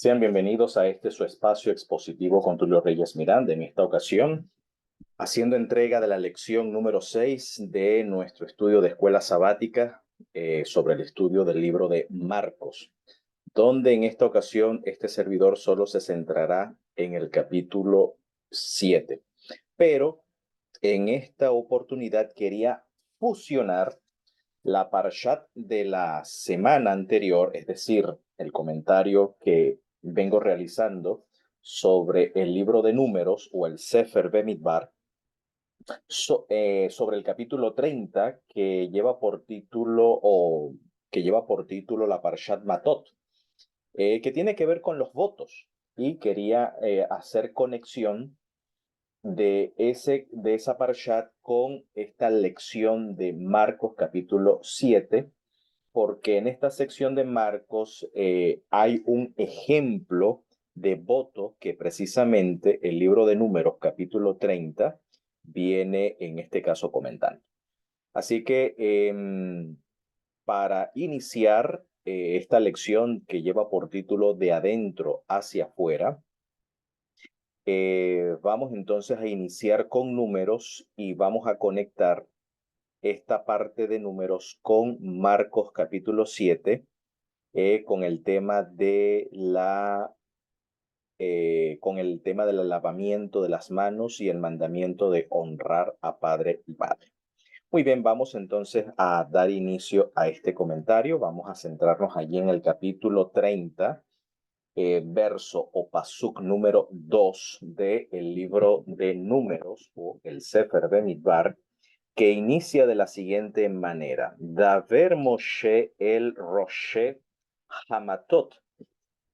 Sean bienvenidos a este su espacio expositivo con Tulio Reyes Miranda. En esta ocasión, haciendo entrega de la lección número 6 de nuestro estudio de escuela sabática sobre el estudio del libro de Marcos, donde en esta ocasión este servidor solo se centrará en el capítulo 7. Pero en esta oportunidad quería fusionar la parshat de la semana anterior, es decir, el comentario que vengo realizando sobre el libro de Números o el Sefer Bemidbar, sobre el capítulo 30 que lleva por título la parshat Matot, que tiene que ver con los votos, y quería hacer conexión de esa parshat con esta lección de Marcos capítulo 7, porque en esta sección de Marcos hay un ejemplo de voto que precisamente el libro de Números capítulo 30 viene en este caso comentando. Así que para iniciar esta lección que lleva por título De adentro hacia afuera, vamos entonces a iniciar con números y vamos a conectar esta parte de números con Marcos capítulo 7, con el tema de con el tema del lavamiento de las manos y el mandamiento de honrar a padre y madre. Muy bien, vamos entonces a dar inicio a este comentario. Vamos a centrarnos allí en el capítulo 30, verso o pasuk número 2 del libro de Números o el Sefer Bemidbar, que inicia de la siguiente manera: Daver Moshe el Roshe Hamatot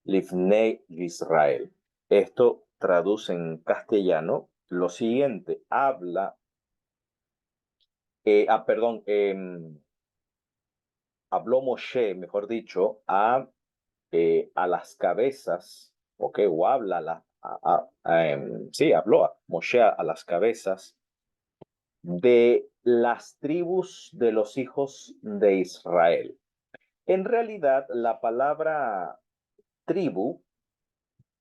Lifnei Israel. Esto traduce en castellano lo siguiente: habló Moshe, mejor dicho, a las cabezas, ok, o habla, sí, habló a Moshe a las cabezas de las tribus de los hijos de Israel. En realidad, la palabra tribu,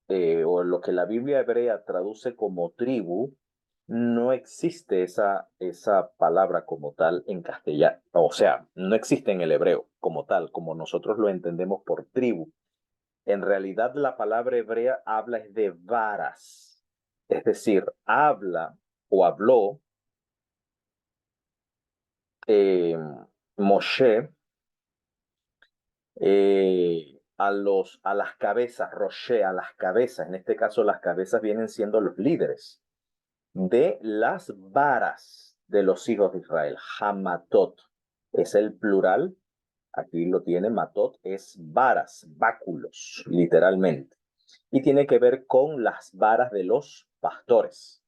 o lo que la Biblia hebrea traduce como tribu, no existe esa palabra como tal en castellano. O sea, no existe en el hebreo como tal, como nosotros lo entendemos por tribu. En realidad, la palabra hebrea habla es de varas, es decir, habla o habló eh, Moshe a las cabezas, Roche, a las cabezas. En este caso, las cabezas vienen siendo los líderes de las varas de los hijos de Israel. Hamatot es el plural. Aquí lo tiene, matot es varas, báculos, literalmente. Y tiene que ver con las varas de los pastores.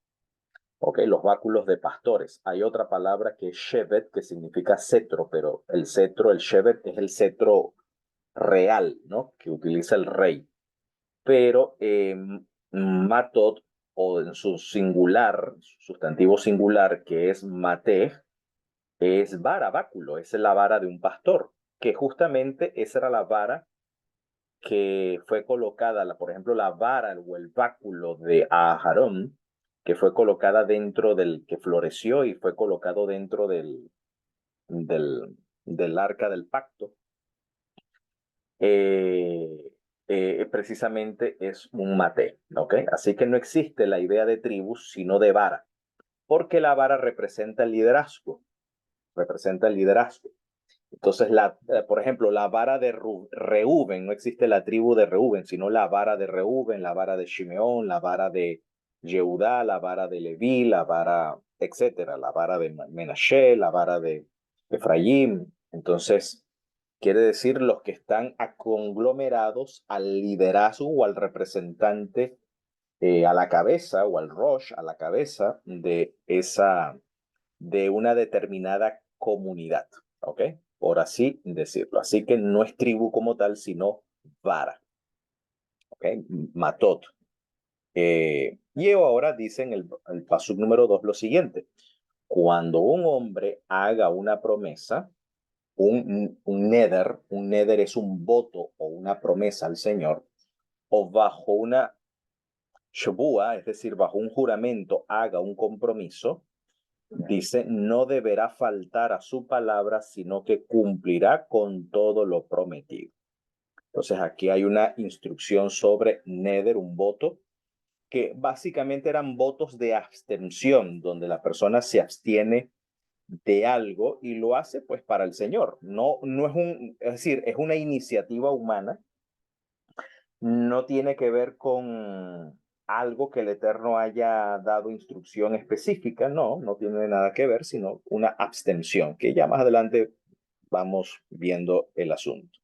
Ok, los báculos de pastores. Hay otra palabra que es shevet, que significa cetro, pero el cetro, el shevet, es el cetro real, ¿no? Que utiliza el rey. Pero matot, o en su singular, sustantivo singular, que es matej, es vara, báculo, es la vara de un pastor, que justamente esa era la vara que fue colocada, por ejemplo, la vara o el báculo de Aharón, que fue colocada dentro que floreció y fue colocado dentro del arca del pacto. Precisamente es un mate, ¿ok? Así que no existe la idea de tribus, sino de vara, porque la vara representa el liderazgo, representa el liderazgo. Entonces, por ejemplo, la vara de Reuben, no existe la tribu de Reuben, sino la vara de Reuben, la vara de Shimeón, la vara de Yehudá, la vara de Leví, la vara, etcétera, la vara de Menashe, la vara de Efraín. Entonces, quiere decir los que están conglomerados al liderazgo o al representante, a la cabeza, o al Rosh, a la cabeza de una determinada comunidad, ¿ok? Por así decirlo. Así que no es tribu como tal, sino vara, ¿ok? Matot. Y ahora dice en el pasuk número 2 lo siguiente: cuando un hombre haga una promesa, un neder es un voto o una promesa al Señor, o bajo una shubua, es decir, bajo un juramento, haga un compromiso, dice, no deberá faltar a su palabra, sino que cumplirá con todo lo prometido. Entonces aquí hay una instrucción sobre neder, un voto, que básicamente eran votos de abstención, donde la persona se abstiene de algo y lo hace pues para el Señor. No es decir, es una iniciativa humana, no tiene que ver con algo que el Eterno haya dado instrucción específica, no tiene nada que ver, sino una abstención, que ya más adelante vamos viendo el asunto.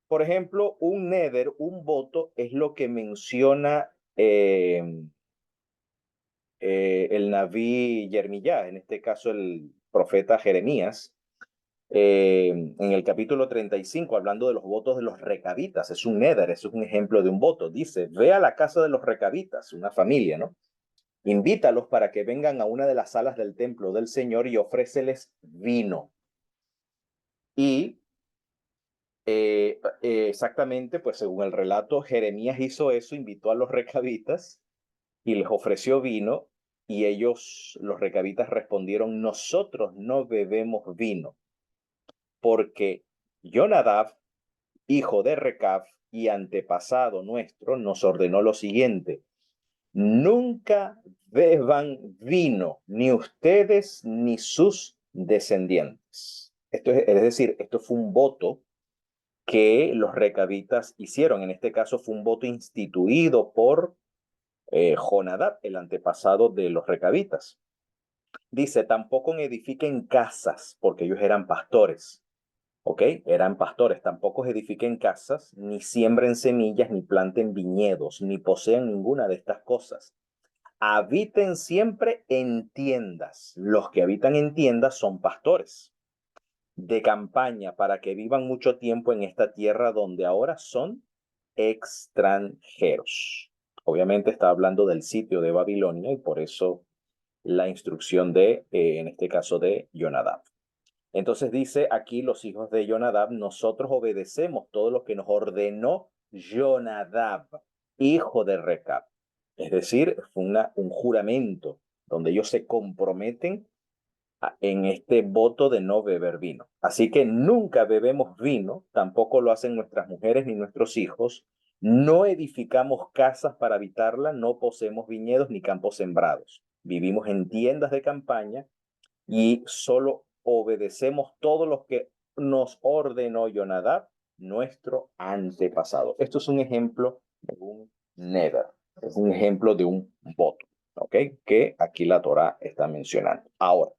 Por ejemplo, un neder, un voto, es lo que menciona el Naví Yermiyá, en este caso el profeta Jeremías, en el capítulo 35, hablando de los votos de los recabitas. Es un neder, es un ejemplo de un voto. Dice, ve a la casa de los recabitas, una familia, ¿no? Invítalos para que vengan a una de las salas del templo del Señor y ofréceles vino. Y exactamente, pues según el relato, Jeremías hizo eso, invitó a los recabitas y les ofreció vino, y ellos, los recabitas, respondieron, nosotros no bebemos vino, porque Jonadab, hijo de Recab y antepasado nuestro, nos ordenó lo siguiente, nunca beban vino, ni ustedes ni sus descendientes. Es decir, esto fue un voto que los recabitas hicieron. En este caso fue un voto instituido por Jonadab, el antepasado de los recabitas. Dice, tampoco edifiquen casas, porque ellos eran pastores, ¿ok? Eran pastores, tampoco edifiquen casas, ni siembren semillas, ni planten viñedos, ni posean ninguna de estas cosas. Habiten siempre en tiendas. Los que habitan en tiendas son pastores de campaña para que vivan mucho tiempo en esta tierra donde ahora son extranjeros. Obviamente está hablando del sitio de Babilonia y por eso la instrucción de, en este caso, de Jonadab. Entonces dice aquí los hijos de Jonadab, nosotros obedecemos todo lo que nos ordenó Jonadab, hijo de Recab. Es decir, fue un juramento donde ellos se comprometen en este voto de no beber vino. Así que nunca bebemos vino, tampoco lo hacen nuestras mujeres ni nuestros hijos. No edificamos casas para habitarla, no poseemos viñedos ni campos sembrados. Vivimos en tiendas de campaña y solo obedecemos todo lo que nos ordenó Jonadab, nuestro antepasado. Esto es un ejemplo de un neder, es un ejemplo de un voto, ¿ok? Que aquí la Torá está mencionando. Ahora,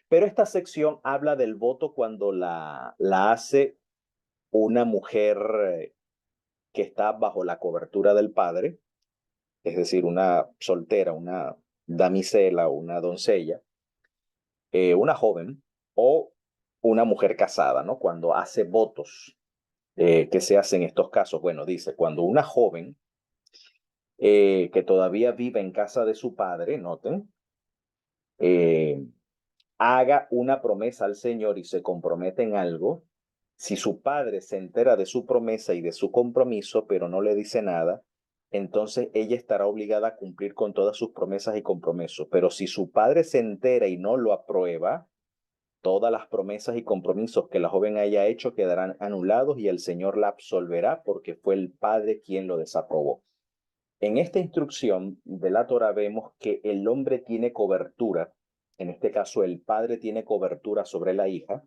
pero esta sección habla del voto cuando la hace una mujer que está bajo la cobertura del padre, es decir, una soltera, una damisela, una doncella, una joven o una mujer casada, ¿no? Cuando hace votos que se hacen en estos casos, bueno, dice, cuando una joven que todavía vive en casa de su padre, noten, eh, haga una promesa al Señor y se compromete en algo, si su padre se entera de su promesa y de su compromiso, pero no le dice nada, entonces ella estará obligada a cumplir con todas sus promesas y compromisos. Pero si su padre se entera y no lo aprueba, todas las promesas y compromisos que la joven haya hecho quedarán anulados y el Señor la absolverá porque fue el padre quien lo desaprobó. En esta instrucción de la Torah vemos que el hombre tiene cobertura, en este caso el padre tiene cobertura sobre la hija,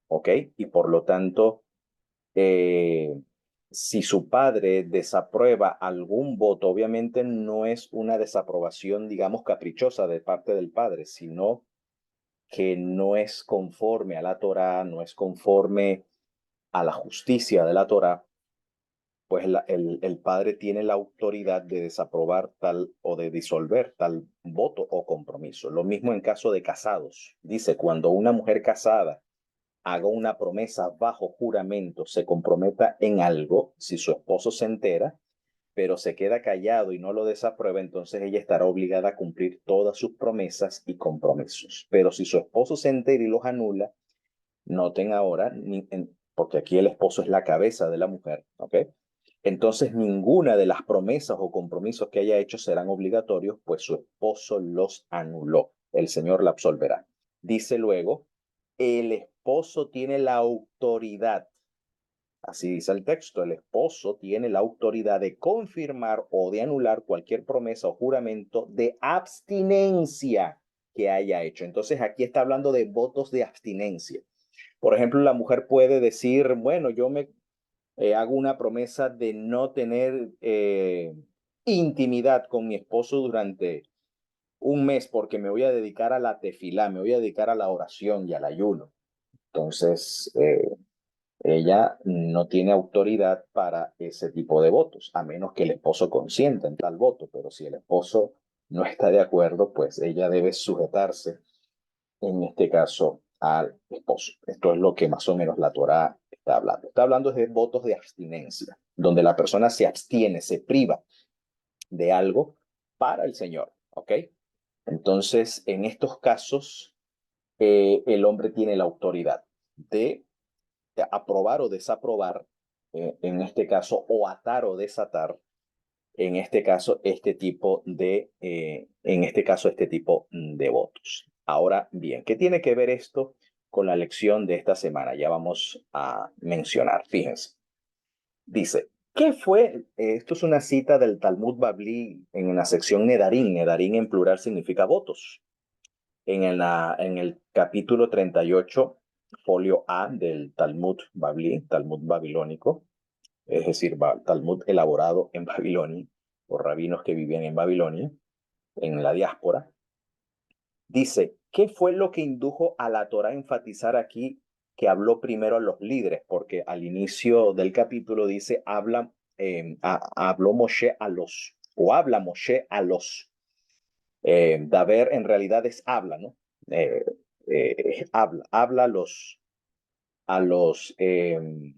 ¿ok? Y por lo tanto, si su padre desaprueba algún voto, obviamente no es una desaprobación, digamos, caprichosa de parte del padre, sino que no es conforme a la Torah, no es conforme a la justicia de la Torah, pues el padre tiene la autoridad de desaprobar tal o de disolver tal voto o compromiso. Lo mismo en caso de casados. Dice, cuando una mujer casada haga una promesa bajo juramento, se comprometa en algo, si su esposo se entera, pero se queda callado y no lo desaprueba, entonces ella estará obligada a cumplir todas sus promesas y compromisos. Pero si su esposo se entera y los anula, noten ahora, porque aquí el esposo es la cabeza de la mujer, ¿ok? entonces ninguna de las promesas o compromisos que haya hecho serán obligatorios, pues su esposo los anuló. El Señor la absolverá. Dice luego, el esposo tiene la autoridad. Así dice el texto, el esposo tiene la autoridad de confirmar o de anular cualquier promesa o juramento de abstinencia que haya hecho. Entonces aquí está hablando de votos de abstinencia. Por ejemplo, la mujer puede decir, bueno, yo me hago una promesa de no tener intimidad con mi esposo durante un mes porque me voy a dedicar a la tefilá, me voy a dedicar a la oración y al ayuno. Entonces, ella no tiene autoridad para ese tipo de votos, a menos que el esposo consienta en tal voto, pero si el esposo no está de acuerdo, pues ella debe sujetarse, en este caso, al esposo. Esto es lo que más o menos la Torá está hablando. Está hablando de votos de abstinencia, donde la persona se abstiene, se priva de algo para el Señor, ¿ok? Entonces, en estos casos, el hombre tiene la autoridad de aprobar o desaprobar, en este caso, o atar o desatar, en este caso, este tipo de votos. Ahora bien, ¿qué tiene que ver esto con la lección de esta semana? Ya vamos a mencionar, fíjense. Dice, ¿qué fue? Esto es una cita del Talmud Babli en la sección Nedarín. Nedarín en plural significa votos. En el capítulo 38, folio A del Talmud Babli, Talmud babilónico, es decir, Talmud elaborado en Babilonia por rabinos que vivían en Babilonia, en la diáspora, dice, ¿qué fue lo que indujo a la Torá a enfatizar aquí que habló primero a los líderes? Porque al inicio del capítulo dice, habló Moshe a los, o habla Moshe a los. Daber en realidad es habla, ¿no? Habla a los, eh,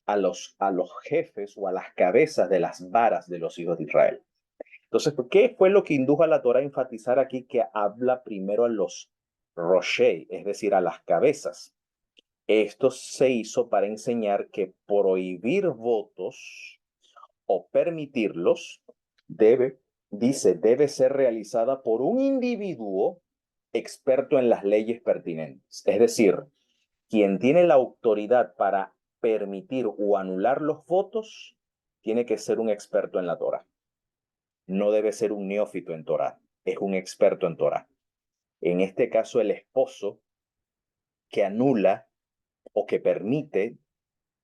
a los jefes o a las cabezas de las varas de los hijos de Israel. Entonces, ¿qué fue lo que indujo a la Torah a enfatizar aquí que habla primero a los roshei, es decir, a las cabezas? Esto se hizo para enseñar que prohibir votos o permitirlos debe ser realizada por un individuo experto en las leyes pertinentes. Es decir, quien tiene la autoridad para permitir o anular los votos tiene que ser un experto en la Torah. No debe ser un neófito en Torah, es un experto en Torah. En este caso, el esposo que anula o que permite,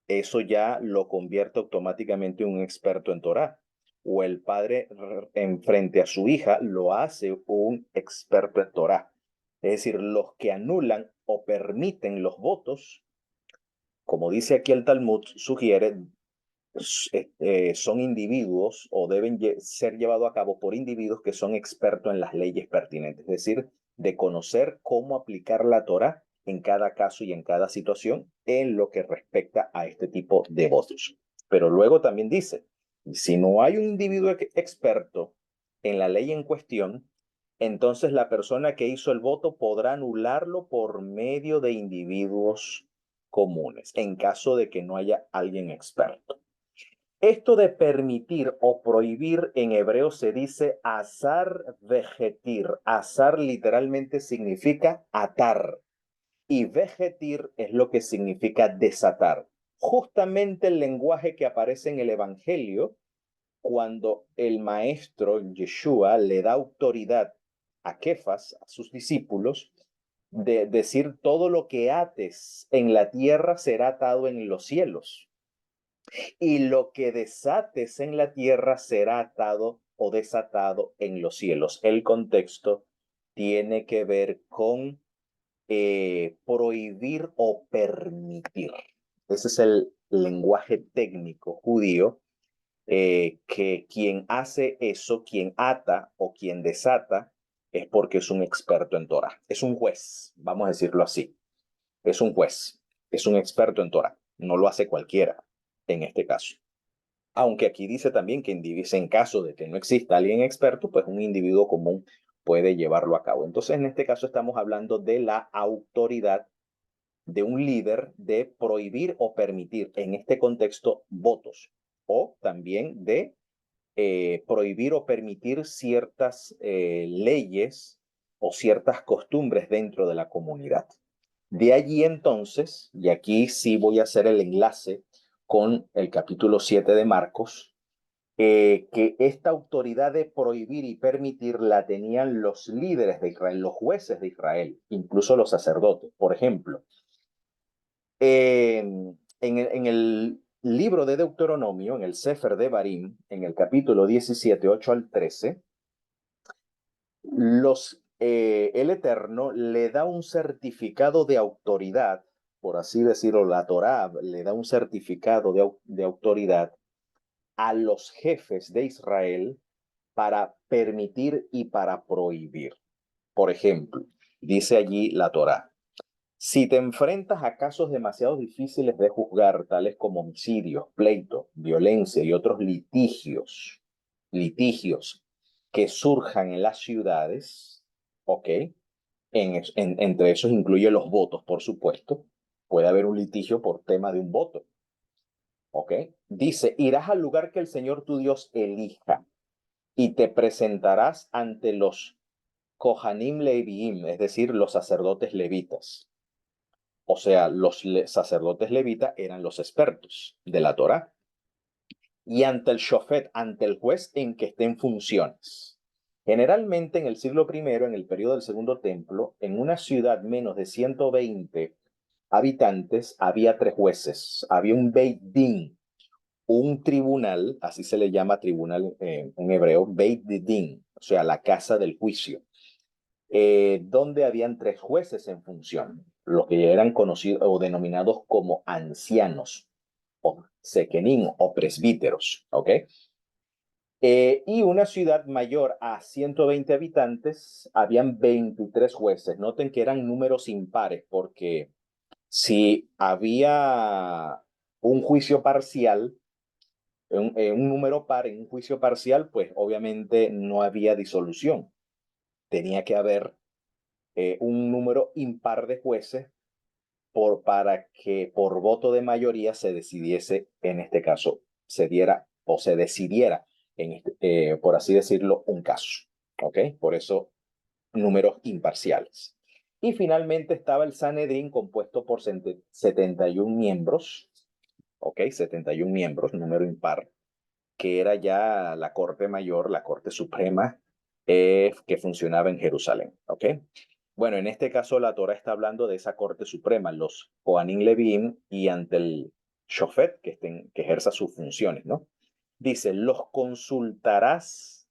eso ya lo convierte automáticamente en un experto en Torah. O el padre en frente a su hija lo hace un experto en Torah. Es decir, los que anulan o permiten los votos, como dice aquí el Talmud, sugiere, son individuos o deben ser llevados a cabo por individuos que son expertos en las leyes pertinentes, es decir, de conocer cómo aplicar la Torah en cada caso y en cada situación en lo que respecta a este tipo de votos. Pero luego también dice, si no hay un individuo experto en la ley en cuestión, entonces la persona que hizo el voto podrá anularlo por medio de individuos comunes, en caso de que no haya alguien experto. Esto de permitir o prohibir en hebreo se dice azar vegetir. Azar literalmente significa atar y vegetir es lo que significa desatar. Justamente el lenguaje que aparece en el Evangelio cuando el maestro Yeshua le da autoridad a Kefas, a sus discípulos, de decir todo lo que ates en la tierra será atado en los cielos y lo que desates en la tierra será atado o desatado en los cielos. El contexto tiene que ver con prohibir o permitir. Ese es el lenguaje técnico judío, que quien hace eso, quien ata o quien desata, es porque es un experto en Torah. Es un juez, vamos a decirlo así. Es un juez, es un experto en Torah. No lo hace cualquiera en este caso. Aunque aquí dice también que en caso de que no exista alguien experto, pues un individuo común puede llevarlo a cabo. Entonces, en este caso estamos hablando de la autoridad de un líder de prohibir o permitir, en este contexto, votos o también de prohibir o permitir ciertas leyes o ciertas costumbres dentro de la comunidad. De allí entonces, y aquí sí voy a hacer el enlace con el capítulo 7 de Marcos, que esta autoridad de prohibir y permitir la tenían los líderes de Israel, los jueces de Israel, incluso los sacerdotes. Por ejemplo, en el libro de Deuteronomio, en el Sefer de Barim, en el capítulo 17, 8 al 13, el Eterno le da un certificado de autoridad, por así decirlo, la Torá le da un certificado de autoridad a los jefes de Israel para permitir y para prohibir. Por ejemplo, dice allí la Torá: si te enfrentas a casos demasiado difíciles de juzgar, tales como homicidios, pleitos, violencia y otros litigios que surjan en las ciudades, ¿ok? Entre esos incluye los votos, por supuesto. Puede haber un litigio por tema de un voto, ¿ok? Dice: irás al lugar que el Señor tu Dios elija y te presentarás ante los Kohanim Leviim, es decir, los sacerdotes levitas. O sea, los sacerdotes levitas eran los expertos de la Torá. Y ante el shofet, ante el juez en que esté en funciones. Generalmente en el siglo I, en el periodo del Segundo Templo, en una ciudad menos de 120 habitantes, había 3 jueces. Había un Beit Din, un tribunal, así se le llama tribunal en hebreo, Beit Din, o sea, la casa del juicio, donde habían 3 jueces en función, los que eran conocidos o denominados como ancianos, o sequenim, o presbíteros, ¿ok? Y una ciudad mayor a 120 habitantes, habían 23 jueces. Noten que eran números impares, porque si había un juicio parcial, un número par en un juicio parcial, pues obviamente no había disolución. Tenía que haber un número impar de jueces para que por voto de mayoría se decidiese, en este caso, se diera o se decidiera, por así decirlo, un caso. ¿Ok? Por eso, números imparciales. Y finalmente estaba el Sanedrín, compuesto por 71 miembros. ¿Ok? 71 miembros, número impar, que era ya la Corte Mayor, la Corte Suprema, que funcionaba en Jerusalén. ¿Ok? Bueno, en este caso la Torah está hablando de esa Corte Suprema, los Kohanim Leviim, y ante el Shofet, que ejerza sus funciones, ¿no? Dice: los consultarás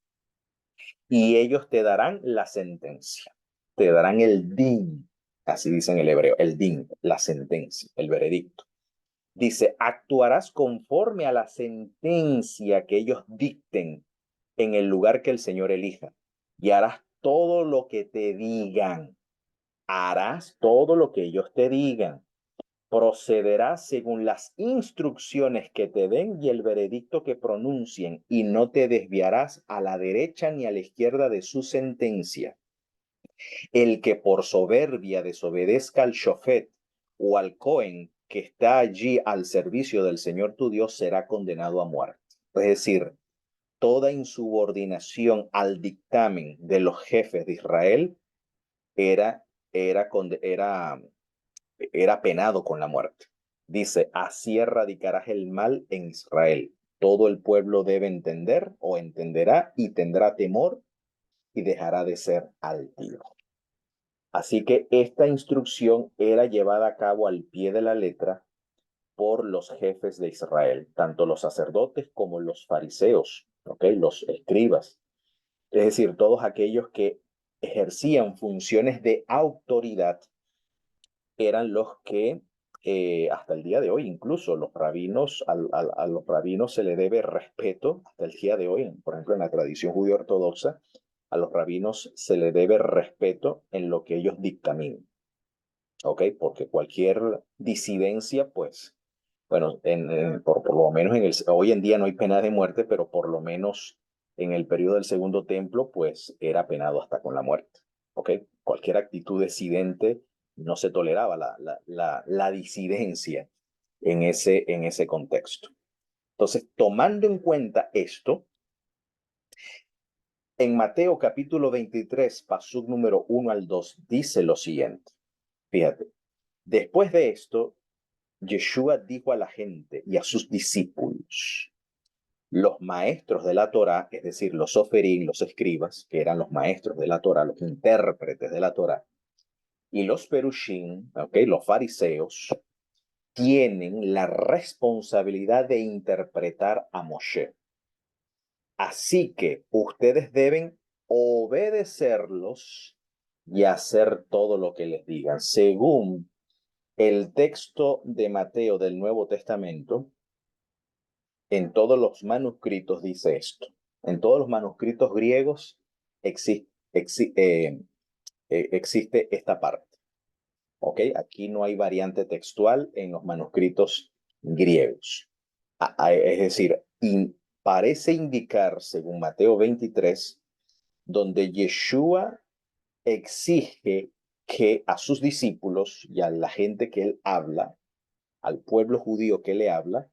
y ellos te darán la sentencia, te darán el din, así dice en el hebreo, el din, la sentencia, el veredicto. Dice: actuarás conforme a la sentencia que ellos dicten en el lugar que el Señor elija, y harás todo lo que te digan. Harás todo lo que ellos te digan. Procederás según las instrucciones que te den y el veredicto que pronuncien, y no te desviarás a la derecha ni a la izquierda de su sentencia. El que por soberbia desobedezca al shofet o al cohen que está allí al servicio del Señor tu Dios será condenado a muerte. Es decir, toda insubordinación al dictamen de los jefes de Israel era, era, era, era penado con la muerte. Dice: así erradicarás el mal en Israel. Todo el pueblo debe entender o entenderá y tendrá temor y dejará de ser altivo. Así que esta instrucción era llevada a cabo al pie de la letra por los jefes de Israel, tanto los sacerdotes como los fariseos, ¿okay? Los escribas, es decir, todos aquellos que ejercían funciones de autoridad eran los que hasta el día de hoy, incluso los rabinos, a los rabinos se le debe respeto hasta el día de hoy. Por ejemplo, en la tradición judío ortodoxa, a los rabinos se le debe respeto en lo que ellos dictaminan. ¿Ok? Porque cualquier disidencia, pues, bueno, por lo menos hoy en día no hay pena de muerte, pero por lo menos en el periodo del Segundo Templo, pues era penado hasta con la muerte. ¿Ok? Cualquier actitud disidente no se toleraba la disidencia en ese contexto. Entonces, tomando en cuenta esto, en Mateo capítulo 23, pasuk número 1 al 2, dice lo siguiente. Fíjate, después de esto, Yeshua dijo a la gente y a sus discípulos, los maestros de la Torá, es decir, los soferín, los escribas, que eran los maestros de la Torá, los intérpretes de la Torá, y los perushim, ¿okay? Los fariseos, tienen la responsabilidad de interpretar a Moshe. Así que ustedes deben obedecerlos y hacer todo lo que les digan. Según el texto de Mateo del Nuevo Testamento, en todos los manuscritos dice esto. En todos los manuscritos griegos existe esta parte. ¿Ok? Aquí no hay variante textual en los manuscritos griegos. Es decir, parece indicar, según Mateo 23, donde Yeshua exige que a sus discípulos y a la gente que él habla, al pueblo judío que le habla,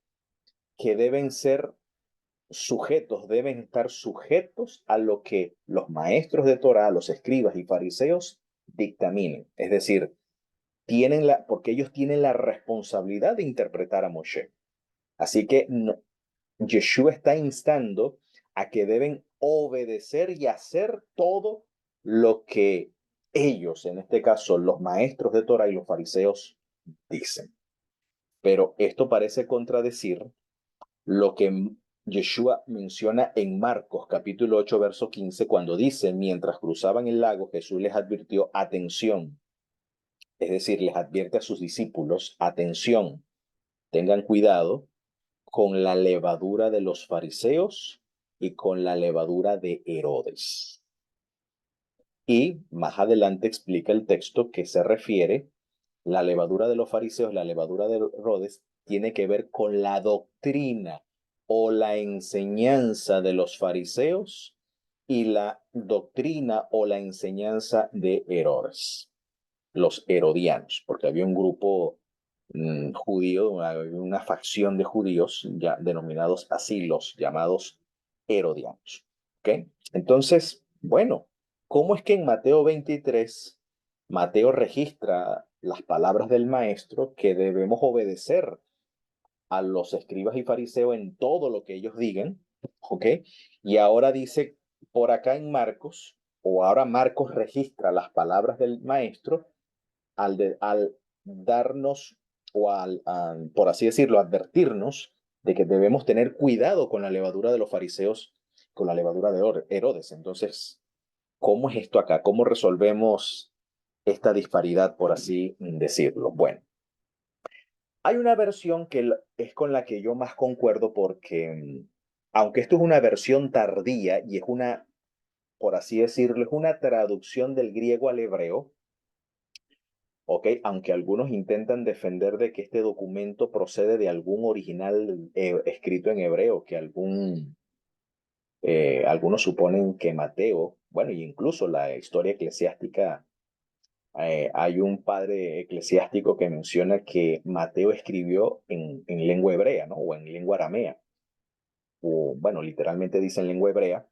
que deben ser sujetos, deben estar sujetos a lo que los maestros de Torah, los escribas y fariseos dictaminen. Es decir, porque ellos tienen la responsabilidad de interpretar a Moshe. Así que Yeshua está instando a que deben obedecer y hacer todo lo que ellos, en este caso los maestros de Torah y los fariseos, dicen. Pero esto parece contradecir lo que Yeshua menciona en Marcos capítulo 8, verso 15, cuando dice, mientras cruzaban el lago, Jesús les advirtió, atención, es decir, les advierte a sus discípulos, atención, tengan cuidado con la levadura de los fariseos y con la levadura de Herodes. Y más adelante explica el texto que se refiere, la levadura de los fariseos, la levadura de Herodes, tiene que ver con la doctrina o la enseñanza de los fariseos y la doctrina o la enseñanza de Herodes, los herodianos, porque había un grupo judío, una facción de judíos ya denominados así, los llamados herodianos. ¿Ok? Entonces, bueno, ¿cómo es que en Mateo 23, Mateo registra las palabras del maestro que debemos obedecer a los escribas y fariseos en todo lo que ellos digan? ¿Ok? Y ahora dice por acá en Marcos, o ahora Marcos registra las palabras del maestro al darnos o por así decirlo, advertirnos de que debemos tener cuidado con la levadura de los fariseos, con la levadura de Herodes. Entonces, ¿cómo es esto acá? ¿Cómo resolvemos esta disparidad, por así decirlo? Bueno, hay una versión que es con la que yo más concuerdo porque, aunque esto es una versión tardía y es una, por así decirlo, es una traducción del griego al hebreo. Ok, aunque algunos intentan defender de que este documento procede de algún original escrito en hebreo, que algunos suponen que Mateo, bueno, y incluso la historia eclesiástica, hay un padre eclesiástico que menciona que Mateo escribió en lengua hebrea, ¿no? O en lengua aramea, o bueno, literalmente dice en lengua hebrea,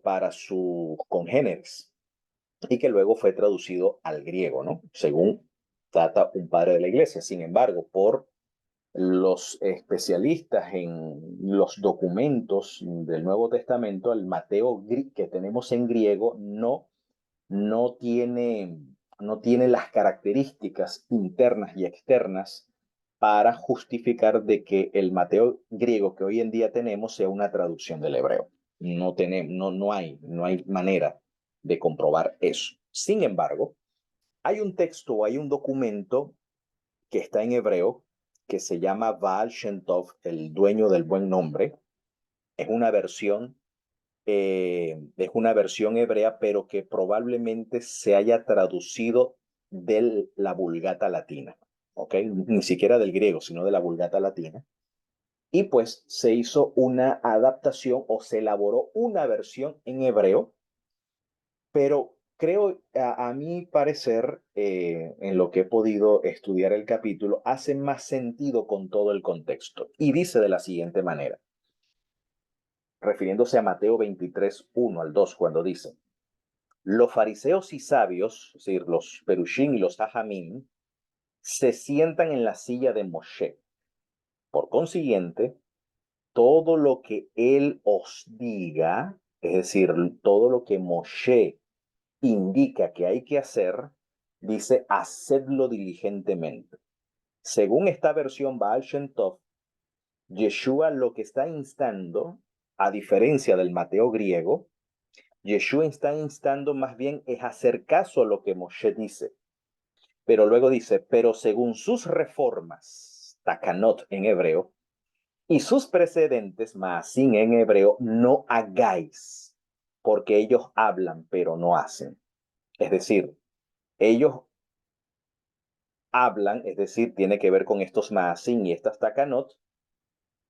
para sus congéneres, y que luego fue traducido al griego, ¿no? Según trata un padre de la iglesia. Sin embargo, por los especialistas en los documentos del Nuevo Testamento, el Mateo que tenemos en griego no tiene, no tiene las características internas y externas para justificar de que el Mateo griego que hoy en día tenemos sea una traducción del hebreo. No hay manera de comprobar eso. Sin embargo, hay un texto o hay un documento que está en hebreo que se llama Baal Shem Tov, el dueño del buen nombre. Es una versión es una versión hebrea, pero que probablemente se haya traducido de la Vulgata latina, ¿ok? Ni siquiera del griego, sino de la Vulgata latina. Y pues se hizo una adaptación o se elaboró una versión en hebreo, pero creo, a mi parecer, en lo que he podido estudiar el capítulo, hace más sentido con todo el contexto. Y dice de la siguiente manera, refiriéndose a Mateo 23, 1 al 2, cuando dice, los fariseos y sabios, es decir, los perushim y los hajamim, se sientan en la silla de Moshe. Por consiguiente, todo lo que él os diga, es decir, todo lo que Moshe indica que hay que hacer, dice, hacedlo diligentemente. Según esta versión Baal Shem Tov, Yeshua lo que está instando, a diferencia del Mateo griego, Yeshua está instando más bien es hacer caso a lo que Moshe dice. Pero luego dice, pero según sus reformas, takanot en hebreo, y sus precedentes, maasim en hebreo, no hagáis, porque ellos hablan, pero no hacen. Es decir, ellos hablan, es decir, tiene que ver con estos maasim y estas takanot,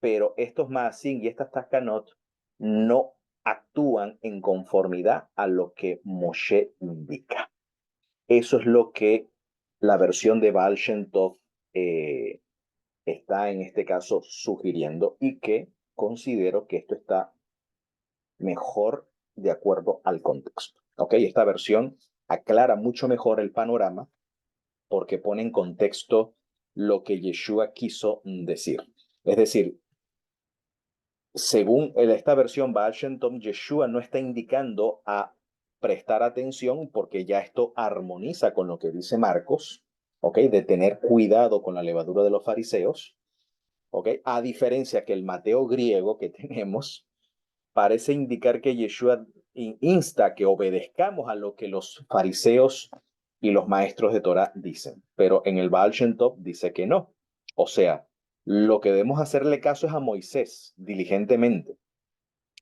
pero estos maasim y estas takanot no actúan en conformidad a lo que Moshe indica. Eso es lo que la versión de Baal Shem Tov está en este caso sugiriendo y que considero que esto está mejor de acuerdo al contexto. ¿Ok? Esta versión aclara mucho mejor el panorama porque pone en contexto lo que Yeshua quiso decir. Es decir, según esta versión, Baal Shem Tov, Yeshua no está indicando a prestar atención porque ya esto armoniza con lo que dice Marcos, ¿ok? De tener cuidado con la levadura de los fariseos, ¿ok? A diferencia que el Mateo griego que tenemos parece indicar que Yeshua insta que obedezcamos a lo que los fariseos y los maestros de Torah dicen, pero en el Baal Shem Tov dice que no. O sea, lo que debemos hacerle caso es a Moisés diligentemente,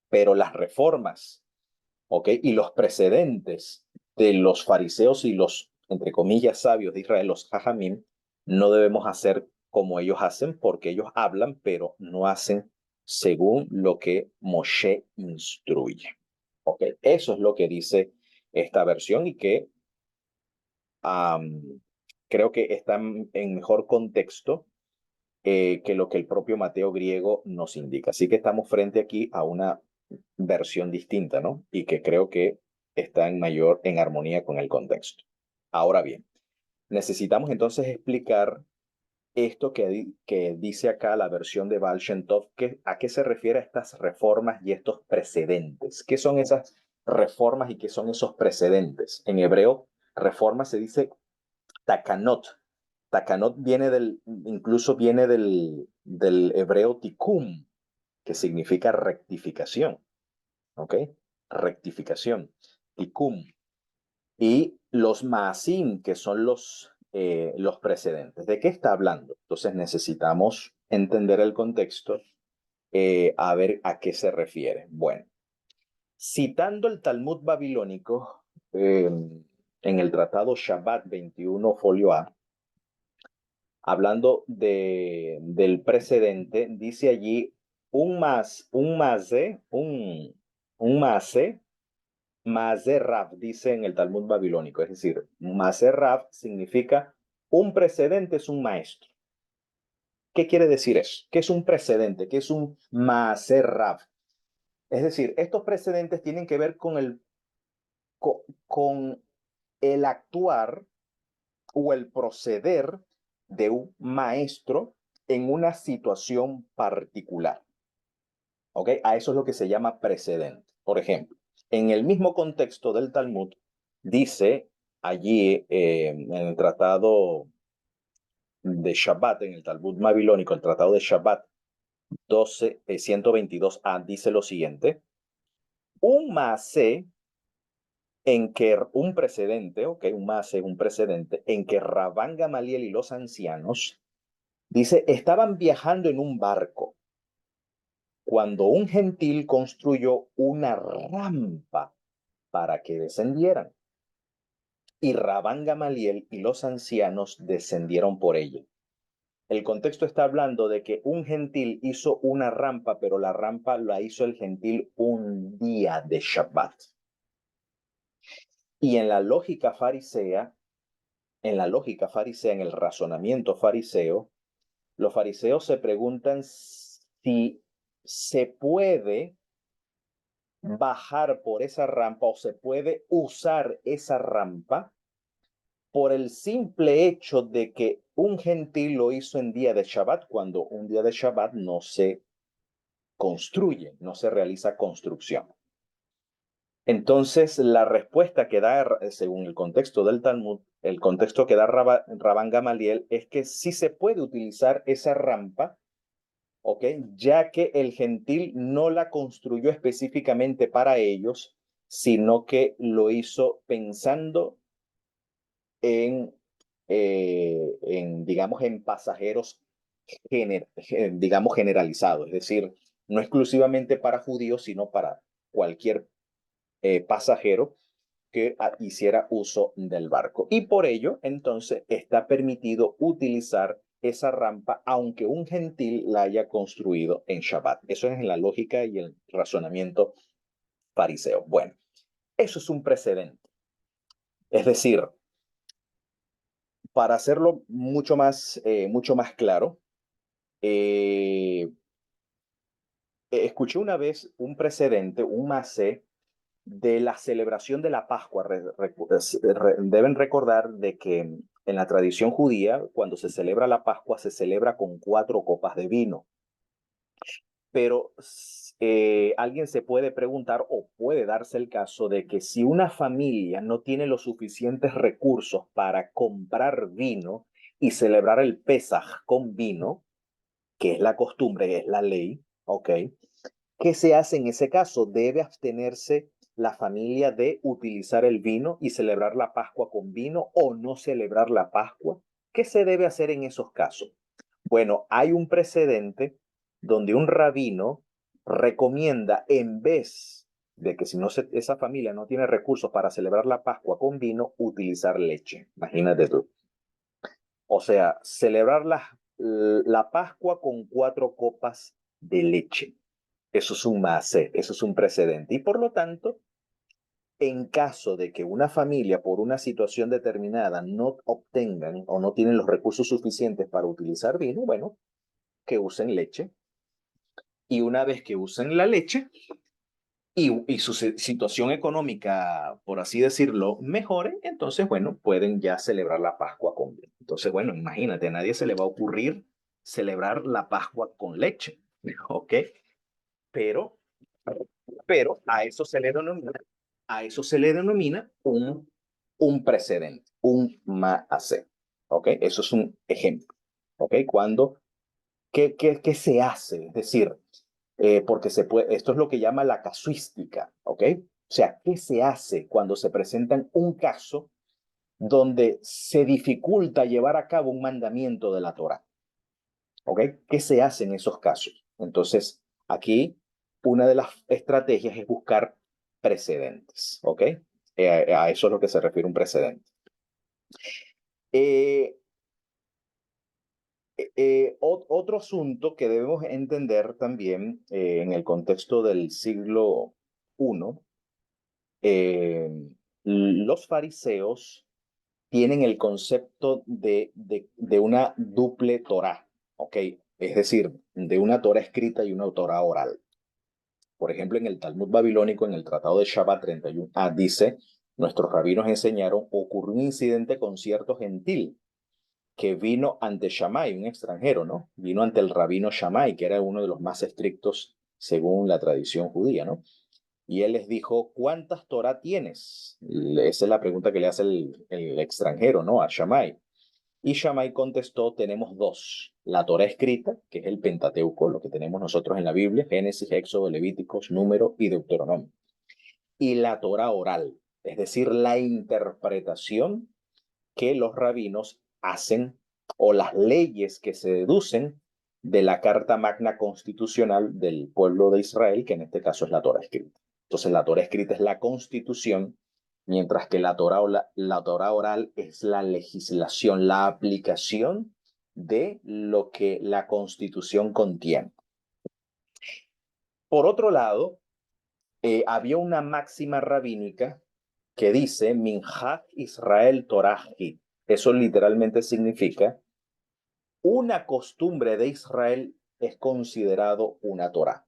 pero las reformas, ¿ok? Y los precedentes de los fariseos y los, entre comillas, sabios de Israel, los hajamim, no debemos hacer como ellos hacen, porque ellos hablan, pero no hacen según lo que Moshe instruye. ¿Ok? Eso es lo que dice esta versión y que creo que está en mejor contexto que lo que el propio Mateo griego nos indica. Así que estamos frente aquí a una versión distinta, ¿no? Y que creo que está en armonía con el contexto. Ahora bien, necesitamos entonces explicar esto que dice acá la versión de Baal Shem Tov, ¿a qué se refiere a estas reformas y estos precedentes? ¿Qué son esas reformas y qué son esos precedentes? En hebreo, reforma se dice takanot. Takanot incluso viene del hebreo tikum, que significa rectificación, ¿ok? Rectificación, tikum. Y los maasim, que son los precedentes. ¿De qué está hablando? Entonces necesitamos entender el contexto, a ver a qué se refiere. Bueno, citando el Talmud babilónico, en el tratado Shabbat 21, folio A, hablando del precedente, dice allí un mase Rav, dice en el Talmud babilónico, es decir, mase Rav significa un precedente es un maestro. ¿Qué quiere decir eso? ¿Qué es un precedente? ¿Qué es un mase Rav? Es decir, estos precedentes tienen que ver con el actuar o el proceder de un maestro en una situación particular. ¿Ok? A eso es lo que se llama precedente. Por ejemplo, en el mismo contexto del Talmud, dice allí en el tratado de Shabbat, en el Talmud babilónico, el tratado de Shabbat 122a, dice lo siguiente: un maase en que un precedente, ok, un maase es un precedente, en que Rabán Gamaliel y los ancianos, dice, estaban viajando en un barco cuando un gentil construyó una rampa para que descendieran. Y Rabán Gamaliel y los ancianos descendieron por ella. El contexto está hablando de que un gentil hizo una rampa, pero la rampa la hizo el gentil un día de Shabbat. Y en la lógica farisea, en el razonamiento fariseo, los fariseos se preguntan si se puede bajar por esa rampa o se puede usar esa rampa por el simple hecho de que un gentil lo hizo en día de Shabbat, cuando un día de Shabbat no se construye, no se realiza construcción. Entonces, la respuesta que da, según el contexto del Talmud, el contexto que da Rabán Gamaliel es que sí se puede utilizar esa rampa, ¿ok? Ya que el gentil no la construyó específicamente para ellos, sino que lo hizo pensando en, digamos, en pasajeros, digamos, generalizados, es decir, no exclusivamente para judíos, sino para cualquier pasajero que hiciera uso del barco. Y por ello, entonces, está permitido utilizar esa rampa, aunque un gentil la haya construido en Shabbat. Eso es en la lógica y el razonamiento fariseo. Bueno, eso es un precedente. Es decir, para hacerlo mucho más claro, eh, escuché una vez un precedente, un masé, de la celebración de la Pascua. Deben recordar de que en la tradición judía, cuando se celebra la Pascua, se celebra con 4 copas de vino. Pero alguien se puede preguntar o puede darse el caso de que si una familia no tiene los suficientes recursos para comprar vino y celebrar el Pesaj con vino, que es la costumbre, es la ley, ¿ok? ¿Qué se hace en ese caso? ¿Debe abstenerse la familia de utilizar el vino y celebrar la Pascua con vino o no celebrar la Pascua? ¿Qué se debe hacer en esos casos? Bueno, hay un precedente donde un rabino recomienda, en vez de que si no esa familia no tiene recursos para celebrar la Pascua con vino, utilizar leche. Imagínate tú. O sea, celebrar la Pascua con 4 copas de leche. Eso es un mase, eso es un precedente. Y por lo tanto, en caso de que una familia por una situación determinada no obtengan o no tienen los recursos suficientes para utilizar vino, bueno, que usen leche. Y una vez que usen la leche y su situación económica, por así decirlo, mejore, entonces, bueno, pueden ya celebrar la Pascua con vino. Entonces, bueno, imagínate, a nadie se le va a ocurrir celebrar la Pascua con leche, ¿ok? Pero pero a eso se le denomina un precedente, un maase. ¿Ok? Eso es un ejemplo. ¿Ok? ¿Qué se hace? Es decir, porque esto es lo que llama la casuística. ¿Ok? O sea, ¿qué se hace cuando se presenta un caso donde se dificulta llevar a cabo un mandamiento de la Torah? ¿Ok? ¿Qué se hace en esos casos? Entonces, aquí una de las estrategias es buscar precedentes. ¿Ok? A eso es lo que se refiere un precedente. Eh, Otro asunto que debemos entender también en el contexto del siglo I, eh, los fariseos tienen el concepto de una duple Torah, ¿ok? Es decir, de una Torah escrita y una Torah oral. Por ejemplo, en el Talmud babilónico, en el Tratado de Shabbat 31a, dice, nuestros rabinos enseñaron, ocurrió un incidente con cierto gentil que vino ante Shammai, un extranjero, ¿no? Vino ante el rabino Shammai, que era uno de los más estrictos según la tradición judía, ¿no? Y él les dijo, ¿cuántas Torah tienes? Esa es la pregunta que le hace el extranjero, ¿no? A Shammai. Y Shammai contestó, tenemos dos. La Torah escrita, que es el Pentateuco, lo que tenemos nosotros en la Biblia, Génesis, Éxodo, Levíticos, Número y Deuteronomio. Y la Torah oral, es decir, la interpretación que los rabinos hacen o las leyes que se deducen de la Carta Magna Constitucional del pueblo de Israel, que en este caso es la Torah escrita. Entonces, la Torah escrita es la constitución, mientras que la Torah oral es la legislación, la aplicación de lo que la constitución contiene. Por otro lado, había una máxima rabínica que dice Minhaj Israel Torahi. Eso literalmente significa una costumbre de Israel es considerado una Torah.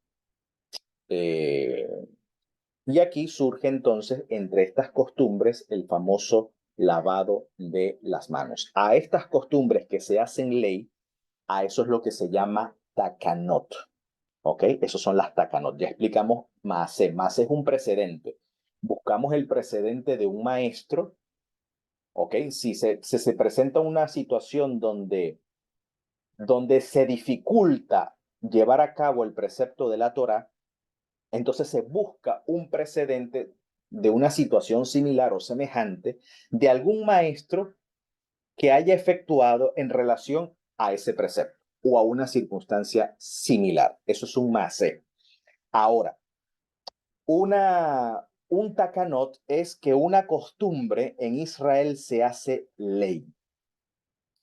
Y aquí surge entonces entre estas costumbres el famoso lavado de las manos. A estas costumbres que se hacen ley, a eso es lo que se llama takanot. ¿Ok? Esos son las takanot. Ya explicamos Maaseh. Maaseh es un precedente. Buscamos el precedente de un maestro. ¿Ok? Si se presenta una situación donde se dificulta llevar a cabo el precepto de la Torah, entonces se busca un precedente de una situación similar o semejante de algún maestro que haya efectuado en relación a ese precepto o a una circunstancia similar. Eso es un maaseh. Ahora, un takanot es que una costumbre en Israel se hace ley.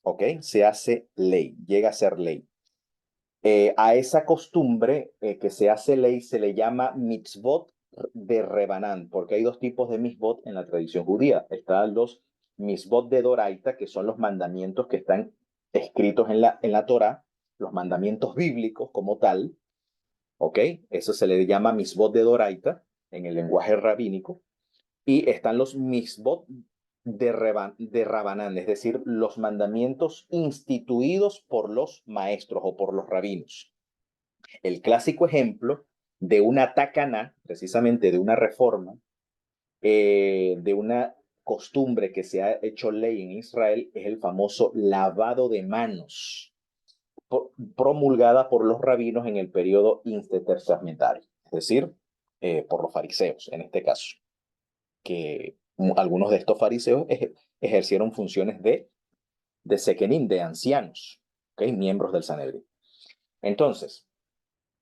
¿Ok? Se hace ley, llega a ser ley. A esa costumbre que se hace ley se le llama mitzvot de Rebanán, porque hay dos tipos de mitzvot en la tradición judía. Están los mitzvot de Doraita, que son los mandamientos que están escritos en la Torá, los mandamientos bíblicos como tal, ¿ok? Eso se le llama mitzvot de Doraita en el lenguaje rabínico. Y están los mitzvot de Rabanán, es decir, los mandamientos instituidos por los maestros o por los rabinos. El clásico ejemplo de una takaná, precisamente de una reforma, de una costumbre que se ha hecho ley en Israel, es el famoso lavado de manos, promulgada por los rabinos en el periodo intertestamentario, es decir, por los fariseos en este caso, que algunos de estos fariseos ejercieron funciones de sekenim, de ancianos, ¿okay? Miembros del Sanedrín. Entonces,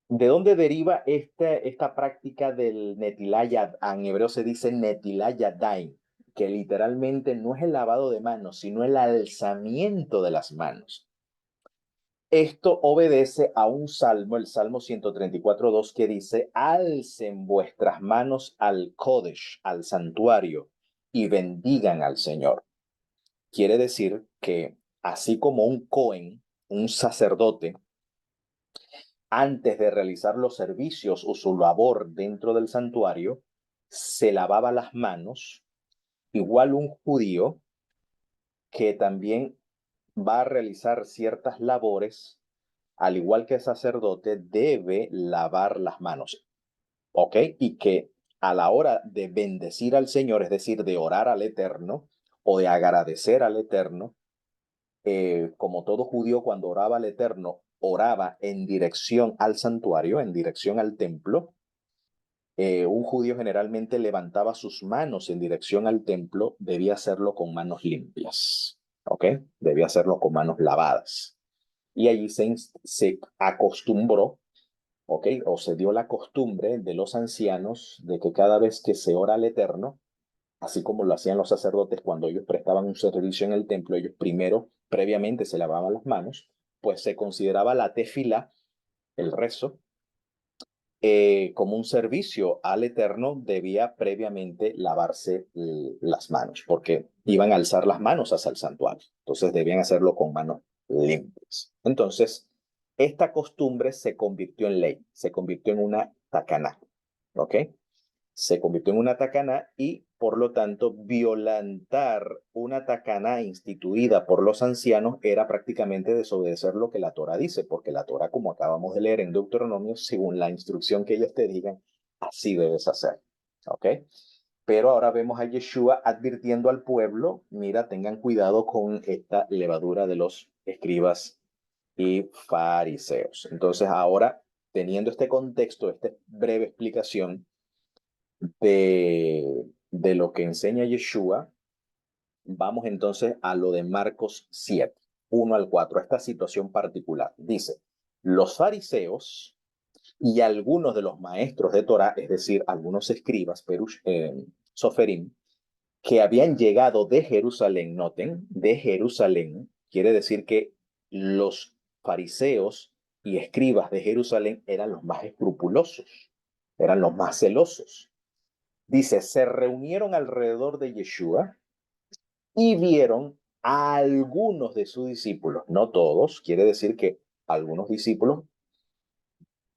¿de dónde deriva esta práctica del netilayad? En hebreo se dice netilayadain, que literalmente no es el lavado de manos, sino el alzamiento de las manos. Esto obedece a un salmo, el Salmo 134:2, que dice, alcen vuestras manos al Kodesh, al santuario, y bendigan al Señor. Quiere decir que así como un Cohen, un sacerdote, antes de realizar los servicios o su labor dentro del santuario, se lavaba las manos, igual un judío que también va a realizar ciertas labores, al igual que el sacerdote, debe lavar las manos, ¿ok? Y que a la hora de bendecir al Señor, es decir, de orar al Eterno o de agradecer al Eterno, como todo judío cuando oraba al Eterno, oraba en dirección al santuario, en dirección al templo. Un judío generalmente levantaba sus manos en dirección al templo, debía hacerlo con manos limpias, ¿ok? Debía hacerlo con manos lavadas. Y allí se acostumbró, ¿ok? O se dio la costumbre de los ancianos de que cada vez que se ora al Eterno, así como lo hacían los sacerdotes cuando ellos prestaban un servicio en el templo, ellos primero, previamente se lavaban las manos, pues se consideraba la tefila, el rezo, como un servicio al Eterno, debía previamente lavarse las manos, porque iban a alzar las manos hacia el santuario. Entonces debían hacerlo con manos limpias. Entonces, esta costumbre se convirtió en ley, se convirtió en una tacaná, ¿ok? Se convirtió en una tacaná y, por lo tanto, violentar una tacaná instituida por los ancianos era prácticamente desobedecer lo que la Torah dice, porque la Torah, como acabamos de leer en Deuteronomio, según la instrucción que ellos te digan, así debes hacer. ¿Ok? Pero ahora vemos a Yeshua advirtiendo al pueblo, mira, tengan cuidado con esta levadura de los escribas y fariseos. Entonces, ahora, teniendo este contexto, esta breve explicación, de lo que enseña Yeshua, vamos entonces a lo de Marcos 7, 1 al 4, esta situación particular. Dice, los fariseos y algunos de los maestros de Torah, es decir, algunos escribas, soferim, que habían llegado de Jerusalén, noten, de Jerusalén, quiere decir que los fariseos y escribas de Jerusalén eran los más escrupulosos, eran los más celosos Dice, se reunieron alrededor de Yeshua y vieron a algunos de sus discípulos, no todos, quiere decir que algunos discípulos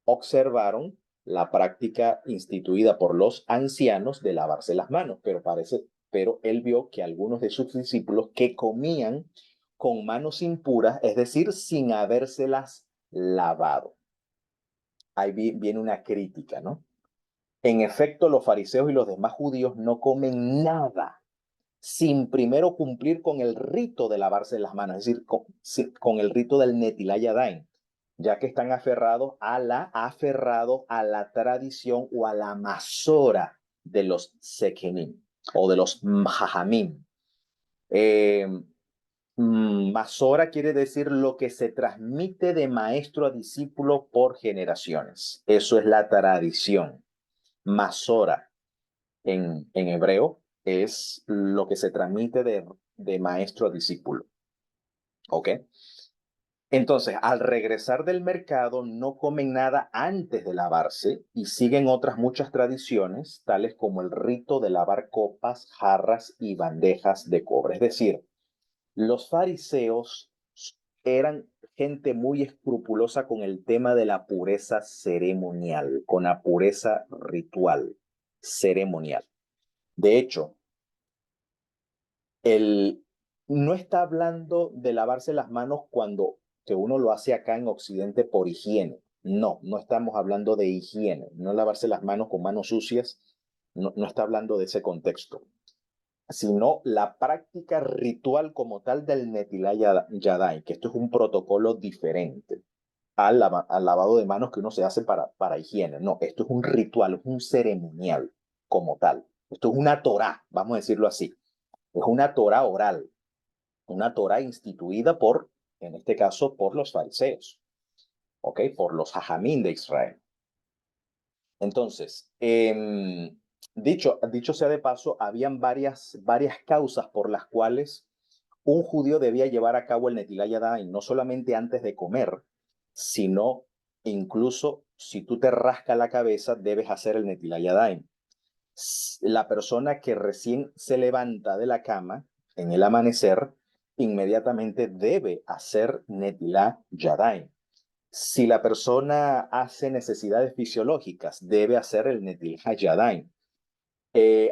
observaron la práctica instituida por los ancianos de lavarse las manos, pero él vio que algunos de sus discípulos que comían con manos impuras, es decir, sin habérselas lavado. Ahí viene una crítica, ¿no? En efecto, los fariseos y los demás judíos no comen nada sin primero cumplir con el rito de lavarse las manos, es decir, con el rito del Netilat Yadayim, ya que están aferrados a la tradición o a la masora de los sekenim o de los jajamim. Masora quiere decir lo que se transmite de maestro a discípulo por generaciones. Eso es la tradición. Masora en hebreo es lo que se transmite de maestro a discípulo. ¿Ok? Entonces, al regresar del mercado, no comen nada antes de lavarse y siguen otras muchas tradiciones, tales como el rito de lavar copas, jarras y bandejas de cobre. Es decir, los fariseos eran gente muy escrupulosa con el tema de la pureza ceremonial, con la pureza ritual ceremonial. De hecho, no está hablando de lavarse las manos cuando que uno lo hace acá en Occidente por higiene. No, no estamos hablando de higiene. No lavarse las manos con manos sucias, no está hablando de ese contexto, sino la práctica ritual como tal del Netilat Yadayim, que esto es un protocolo diferente al lavado de manos que uno se hace para higiene. No, esto es un ritual, es un ceremonial como tal. Esto es una Torá, vamos a decirlo así. Es una Torá oral, una Torá instituida en este caso, por los fariseos, ¿ok? Por los jajamín de Israel. Entonces, dicho sea de paso, habían varias causas por las cuales un judío debía llevar a cabo el Netilat Yadayim, no solamente antes de comer, sino incluso si tú te rascas la cabeza, debes hacer el Netilat Yadayim. La persona que recién se levanta de la cama en el amanecer, inmediatamente debe hacer Netilat Yadayim. Si la persona hace necesidades fisiológicas, debe hacer el Netilat Yadayim.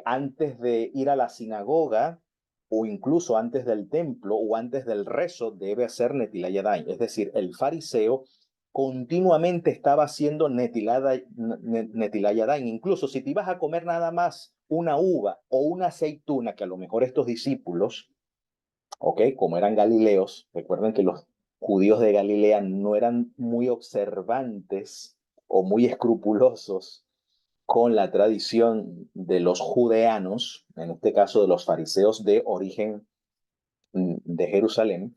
Antes de ir a la sinagoga o incluso antes del templo o antes del rezo, debe hacer Netilat Yadayim. Es decir, el fariseo continuamente estaba haciendo Netilat Yadayim. Incluso si te ibas a comer nada más una uva o una aceituna, que a lo mejor estos discípulos, ¿ok? Como eran galileos, recuerden que los judíos de Galilea no eran muy observantes o muy escrupulosos con la tradición de los judeanos, en este caso de los fariseos de origen de Jerusalén.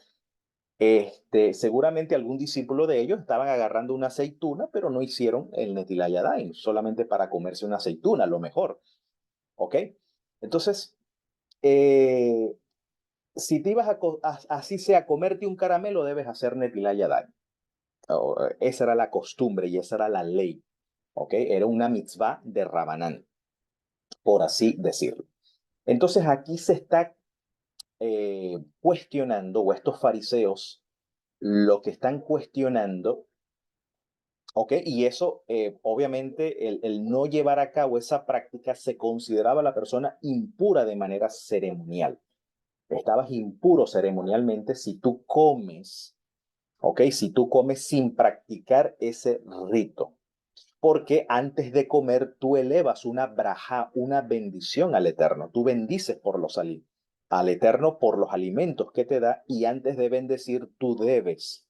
Seguramente algún discípulo de ellos estaban agarrando una aceituna, pero no hicieron el Netilat Yadayim, solamente para comerse una aceituna, a lo mejor. ¿Ok? Entonces, si te ibas así sea, a comerte un caramelo, debes hacer Netilat Yadayim. Esa era la costumbre y esa era la ley. ¿Ok? Era una mitzvah de Rabanán, por así decirlo. Entonces aquí se está cuestionando, o estos fariseos lo que están cuestionando, ¿ok? Y eso, obviamente, el no llevar a cabo esa práctica se consideraba a la persona impura de manera ceremonial. Estabas impuro ceremonialmente si tú comes, ¿ok? Si tú comes sin practicar ese rito. Porque antes de comer tú elevas una braja, una bendición al Eterno. Tú bendices al Eterno por los alimentos que te da y antes de bendecir tú debes,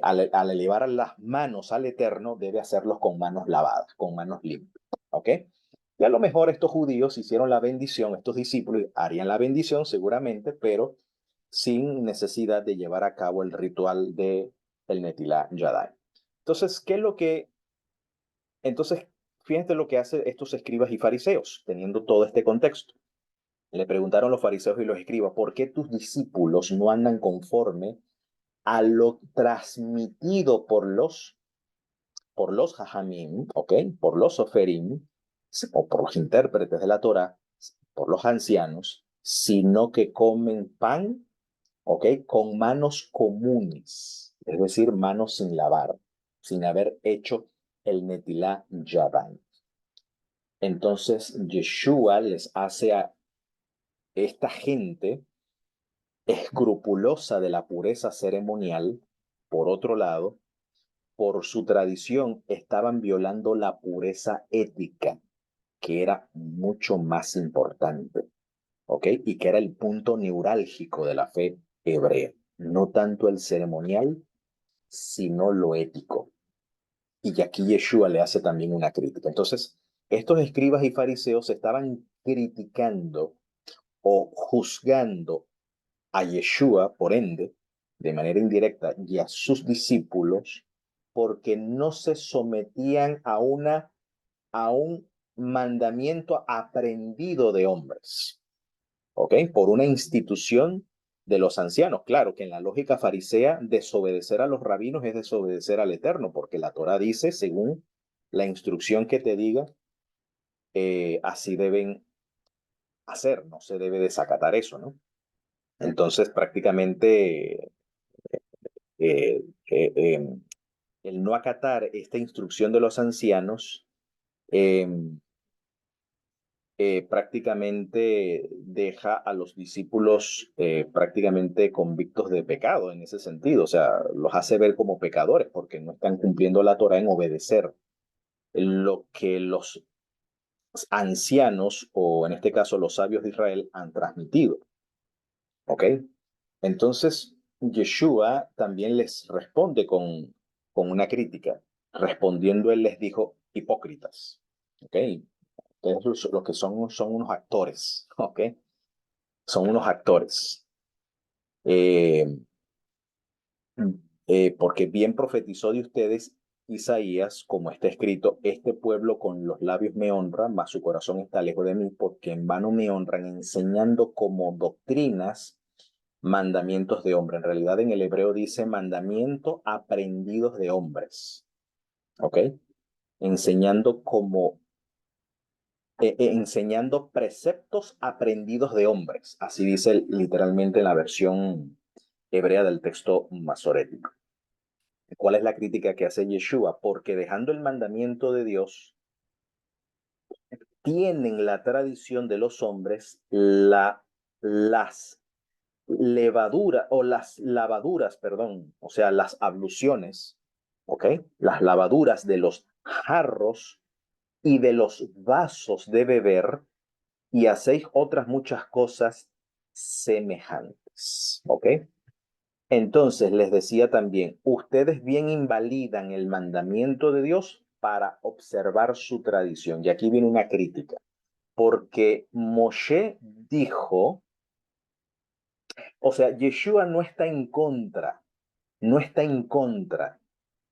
al elevar las manos al Eterno, debe hacerlos con manos lavadas, con manos limpias. ¿Ok? Y a lo mejor estos judíos hicieron la bendición, estos discípulos harían la bendición seguramente, pero sin necesidad de llevar a cabo el ritual de el Netilat Yadayim. Entonces, entonces, fíjense lo que hacen estos escribas y fariseos, teniendo todo este contexto. Le preguntaron los fariseos y los escribas, ¿por qué tus discípulos no andan conforme a lo transmitido por los jajamim, ¿ok? Por los soferim, o por los intérpretes de la Torá, por los ancianos, sino que comen pan, ¿ok? Con manos comunes, es decir, manos sin lavar, sin haber hecho el Netilá Yadán. Entonces, Yeshua les hace a esta gente escrupulosa de la pureza ceremonial, por otro lado, por su tradición, estaban violando la pureza ética, que era mucho más importante, ¿ok? Y que era el punto neurálgico de la fe hebrea. No tanto el ceremonial, sino lo ético. Y aquí Yeshua le hace también una crítica. Entonces, estos escribas y fariseos estaban criticando o juzgando a Yeshua, por ende, de manera indirecta, y a sus discípulos, porque no se sometían a un mandamiento aprendido de hombres, ¿ok? Por una institución de los ancianos. Claro que en la lógica farisea, desobedecer a los rabinos es desobedecer al Eterno, porque la Torah dice, según la instrucción que te diga, así deben hacer, no se debe desacatar eso, ¿no? Entonces, prácticamente, eh, eh, eh, el no acatar esta instrucción de los ancianos eh, prácticamente deja a los discípulos prácticamente convictos de pecado en ese sentido, o sea, los hace ver como pecadores porque no están cumpliendo la Torah en obedecer lo que los ancianos o en este caso los sabios de Israel han transmitido, ¿ok? Entonces, Yeshua también les responde con una crítica. Respondiendo, él les dijo, hipócritas, ¿ok? Entonces, lo que son unos actores, ¿ok? Son unos actores. Eh, porque bien profetizó de ustedes Isaías, como está escrito, este pueblo con los labios me honra, mas su corazón está lejos de mí, porque en vano me honran, enseñando como doctrinas mandamientos de hombre. En realidad en el hebreo dice mandamiento aprendidos de hombres, ¿ok? Enseñando como, enseñando preceptos aprendidos de hombres. Así dice literalmente en la versión hebrea del texto masorético. ¿Cuál es la crítica que hace Yeshua? Porque dejando el mandamiento de Dios, tienen la tradición de los hombres, las levadura o las lavaduras, perdón, o sea, las abluciones, ¿ok? Las lavaduras de los jarros y de los vasos de beber y hacéis otras muchas cosas semejantes, ¿ok? Entonces les decía también, ustedes bien invalidan el mandamiento de Dios para observar su tradición. Y aquí viene una crítica, porque Moshe dijo, o sea, Yeshua no está en contra, no está en contra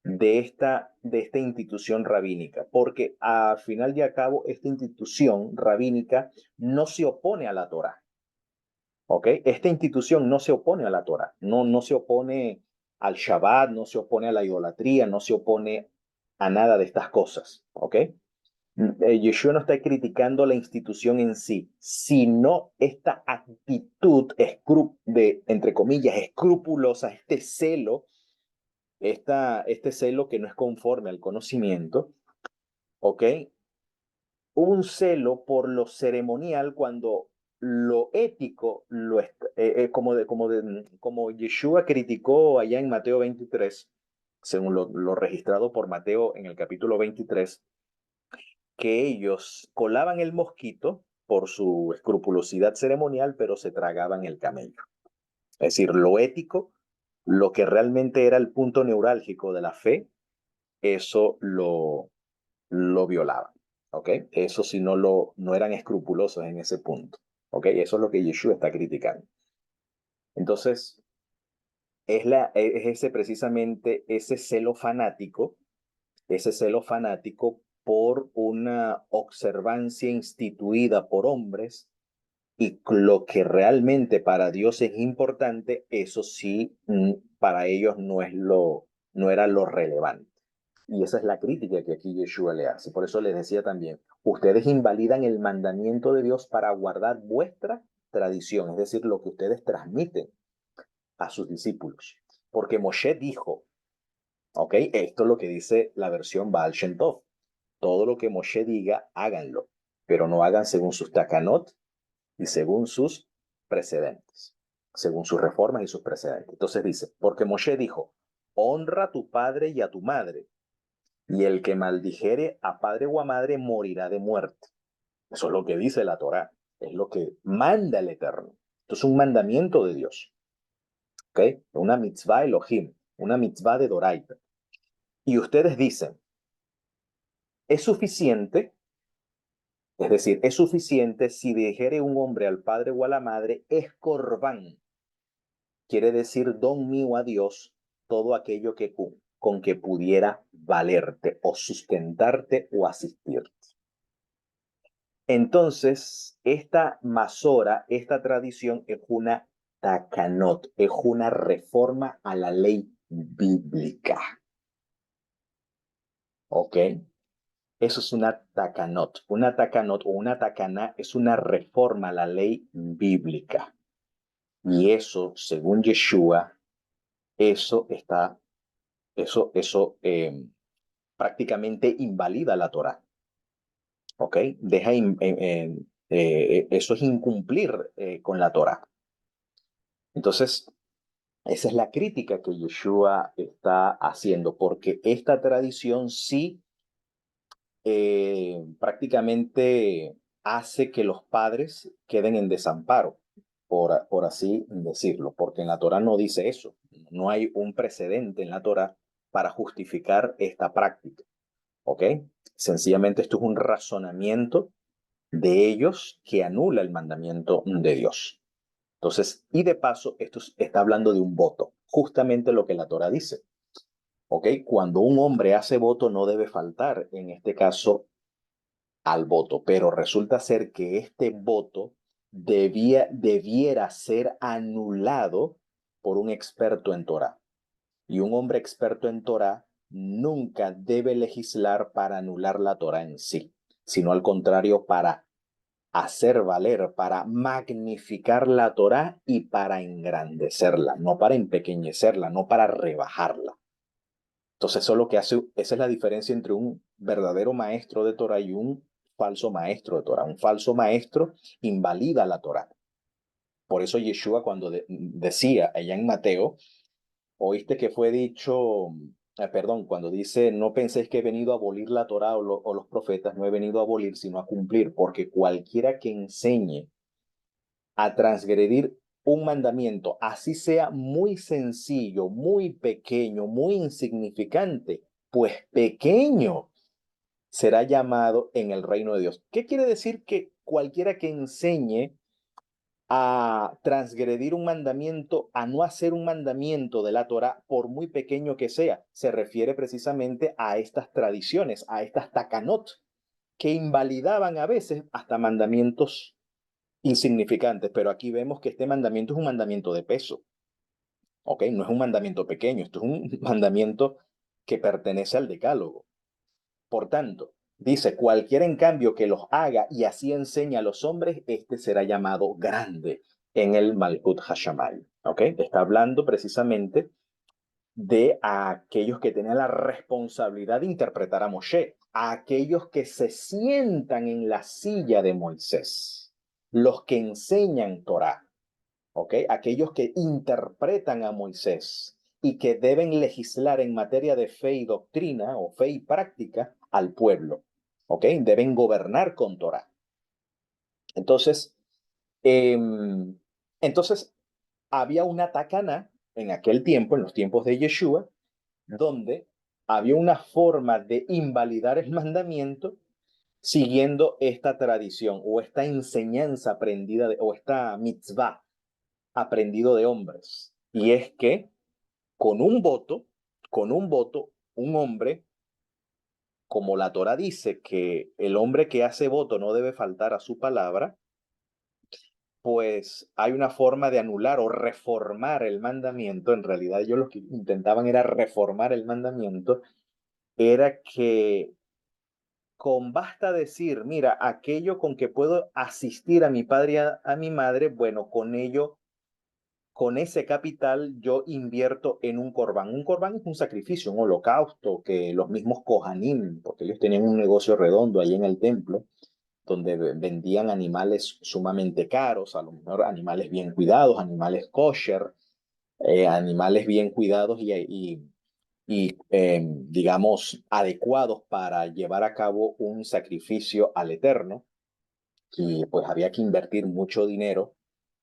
de esta institución rabínica, porque al final y al cabo esta institución rabínica no se opone a la Torah, ¿ok? Esta institución no se opone a la Torah, no se opone al Shabbat, no se opone a la idolatría, no se opone a nada de estas cosas, ¿ok? Yeshua no está criticando la institución en sí, sino esta actitud de, entre comillas, escrupulosa, este celo, este celo que no es conforme al conocimiento, ¿ok? Un celo por lo ceremonial cuando lo ético, como Yeshua criticó allá en Mateo 23, según lo registrado por Mateo en el capítulo 23, que ellos colaban el mosquito por su escrupulosidad ceremonial, pero se tragaban el camello. Es decir, lo ético, lo que realmente era el punto neurálgico de la fe, eso lo violaban. ¿Ok? Eso sí no eran escrupulosos en ese punto. ¿Ok? Eso es lo que Yeshua está criticando. Entonces, es ese precisamente ese celo fanático por una observancia instituida por hombres y lo que realmente para Dios es importante, eso sí, para ellos no era lo relevante. Y esa es la crítica que aquí Yeshua le hace. Por eso les decía también, ustedes invalidan el mandamiento de Dios para guardar vuestra tradición, es decir, lo que ustedes transmiten a sus discípulos. Porque Moshe dijo, ¿ok? Esto es lo que dice la versión Baal Shem Tov. Todo lo que Moshe diga, háganlo, pero no hagan según sus takanot y según sus precedentes, según sus reformas y sus precedentes. Entonces dice, porque Moshe dijo, honra a tu padre y a tu madre, y el que maldijere a padre o a madre morirá de muerte. Eso es lo que dice la Torá, es lo que manda el Eterno. Esto es un mandamiento de Dios, ¿ok? Una mitzvah Elohim, una mitzvah de Doraita. Y ustedes dicen, es suficiente, es decir, es suficiente si dijere un hombre al padre o a la madre, es corbán, quiere decir don mío a Dios, todo aquello que con que pudiera valerte o sustentarte o asistirte. Entonces, esta masora, esta tradición es una takanot, es una reforma a la ley bíblica. ¿Ok? Eso es una takanot. Una takanot o una takaná es una reforma a la ley bíblica. Y eso, según Yeshua, eso está, eso prácticamente invalida la Torah. ¿Ok? Eso es incumplir con la Torah. Entonces, esa es la crítica que Yeshua está haciendo, porque esta tradición sí prácticamente hace que los padres queden en desamparo, por así decirlo, porque en la Torah no dice eso. No hay un precedente en la Torah para justificar esta práctica. ¿Ok? Sencillamente esto es un razonamiento de ellos que anula el mandamiento de Dios. Entonces, y de paso, esto está hablando de un voto, justamente lo que la Torah dice. ¿Ok? Cuando un hombre hace voto no debe faltar, en este caso, al voto, pero resulta ser que este voto debiera ser anulado por un experto en Torah. Y un hombre experto en Torah nunca debe legislar para anular la Torah en sí, sino al contrario, para hacer valer, para magnificar la Torah y para engrandecerla, no para empequeñecerla, no para rebajarla. Entonces, eso es lo que hace, esa es la diferencia entre un verdadero maestro de Torah y un falso maestro de Torah. Un falso maestro invalida la Torah. Por eso Yeshua cuando decía allá en Mateo, oíste que fue dicho, perdón, cuando dice, no penséis que he venido a abolir la Torah o los profetas, no he venido a abolir, sino a cumplir, porque cualquiera que enseñe a transgredir un mandamiento, así sea muy sencillo, muy pequeño, muy insignificante, pues pequeño será llamado en el reino de Dios. ¿Qué quiere decir que cualquiera que enseñe a transgredir un mandamiento, a no hacer un mandamiento de la Torah, por muy pequeño que sea? Se refiere precisamente a estas tradiciones, a estas takanot, que invalidaban a veces hasta mandamientos insignificantes, pero aquí vemos que este mandamiento es un mandamiento de peso, ¿ok? No es un mandamiento pequeño, esto es un mandamiento que pertenece al decálogo. Por tanto, dice, cualquiera en cambio que los haga y así enseña a los hombres, este será llamado grande en el Malkut Hashamayim, ¿ok? Está hablando precisamente de aquellos que tenían la responsabilidad de interpretar a Moshe, a aquellos que se sientan en la silla de Moisés, los que enseñan Torah, ¿ok? Aquellos que interpretan a Moisés y que deben legislar en materia de fe y doctrina o fe y práctica al pueblo, ¿ok? Deben gobernar con Torah. Entonces, eh, entonces había una takana en aquel tiempo, en los tiempos de Yeshua, donde había una forma de invalidar el mandamiento siguiendo esta tradición o esta enseñanza aprendida o esta mitzvah aprendido de hombres. Y es que con un voto, un hombre, como la Torah dice que el hombre que hace voto no debe faltar a su palabra, pues hay una forma de anular o reformar el mandamiento. En realidad ellos lo que intentaban era reformar el mandamiento era que con basta decir, mira, aquello con que puedo asistir a mi padre y a mi madre, bueno, con ello, con ese capital yo invierto en un corbán. Un corbán es un sacrificio, un holocausto que los mismos Kohanim, porque ellos tenían un negocio redondo ahí en el templo, donde vendían animales sumamente caros, a lo mejor animales bien cuidados, animales kosher, animales bien cuidados y digamos, adecuados para llevar a cabo un sacrificio al Eterno. Y pues había que invertir mucho dinero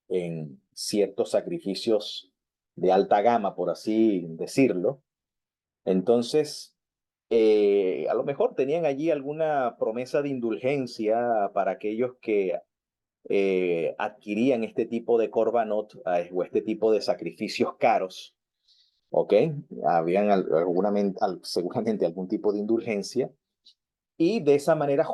en ciertos sacrificios de alta gama, por así decirlo. Entonces, a lo mejor tenían allí alguna promesa de indulgencia para aquellos que adquirían este tipo de korbanot o este tipo de sacrificios caros, ¿ok? Habían seguramente algún tipo de indulgencia y de esa manera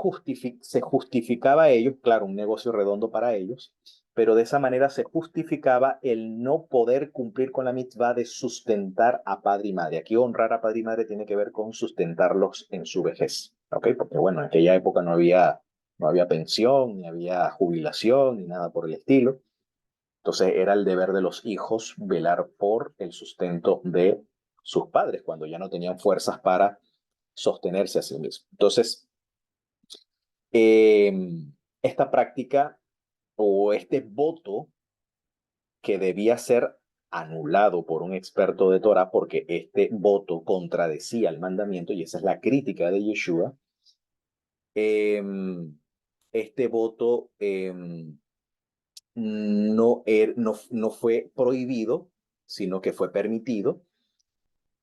se justificaba a ellos, claro, un negocio redondo para ellos, pero de esa manera se justificaba el no poder cumplir con la mitzvah de sustentar a padre y madre. Aquí honrar a padre y madre tiene que ver con sustentarlos en su vejez, ¿ok? Porque bueno, en aquella época no había pensión, ni había jubilación, ni nada por el estilo. Entonces era el deber de los hijos velar por el sustento de sus padres cuando ya no tenían fuerzas para sostenerse a sí mismos. Entonces, eh, esta práctica o este voto que debía ser anulado por un experto de Torah porque este voto contradecía el mandamiento, y esa es la crítica de Yeshua, eh, este voto no fue prohibido, sino que fue permitido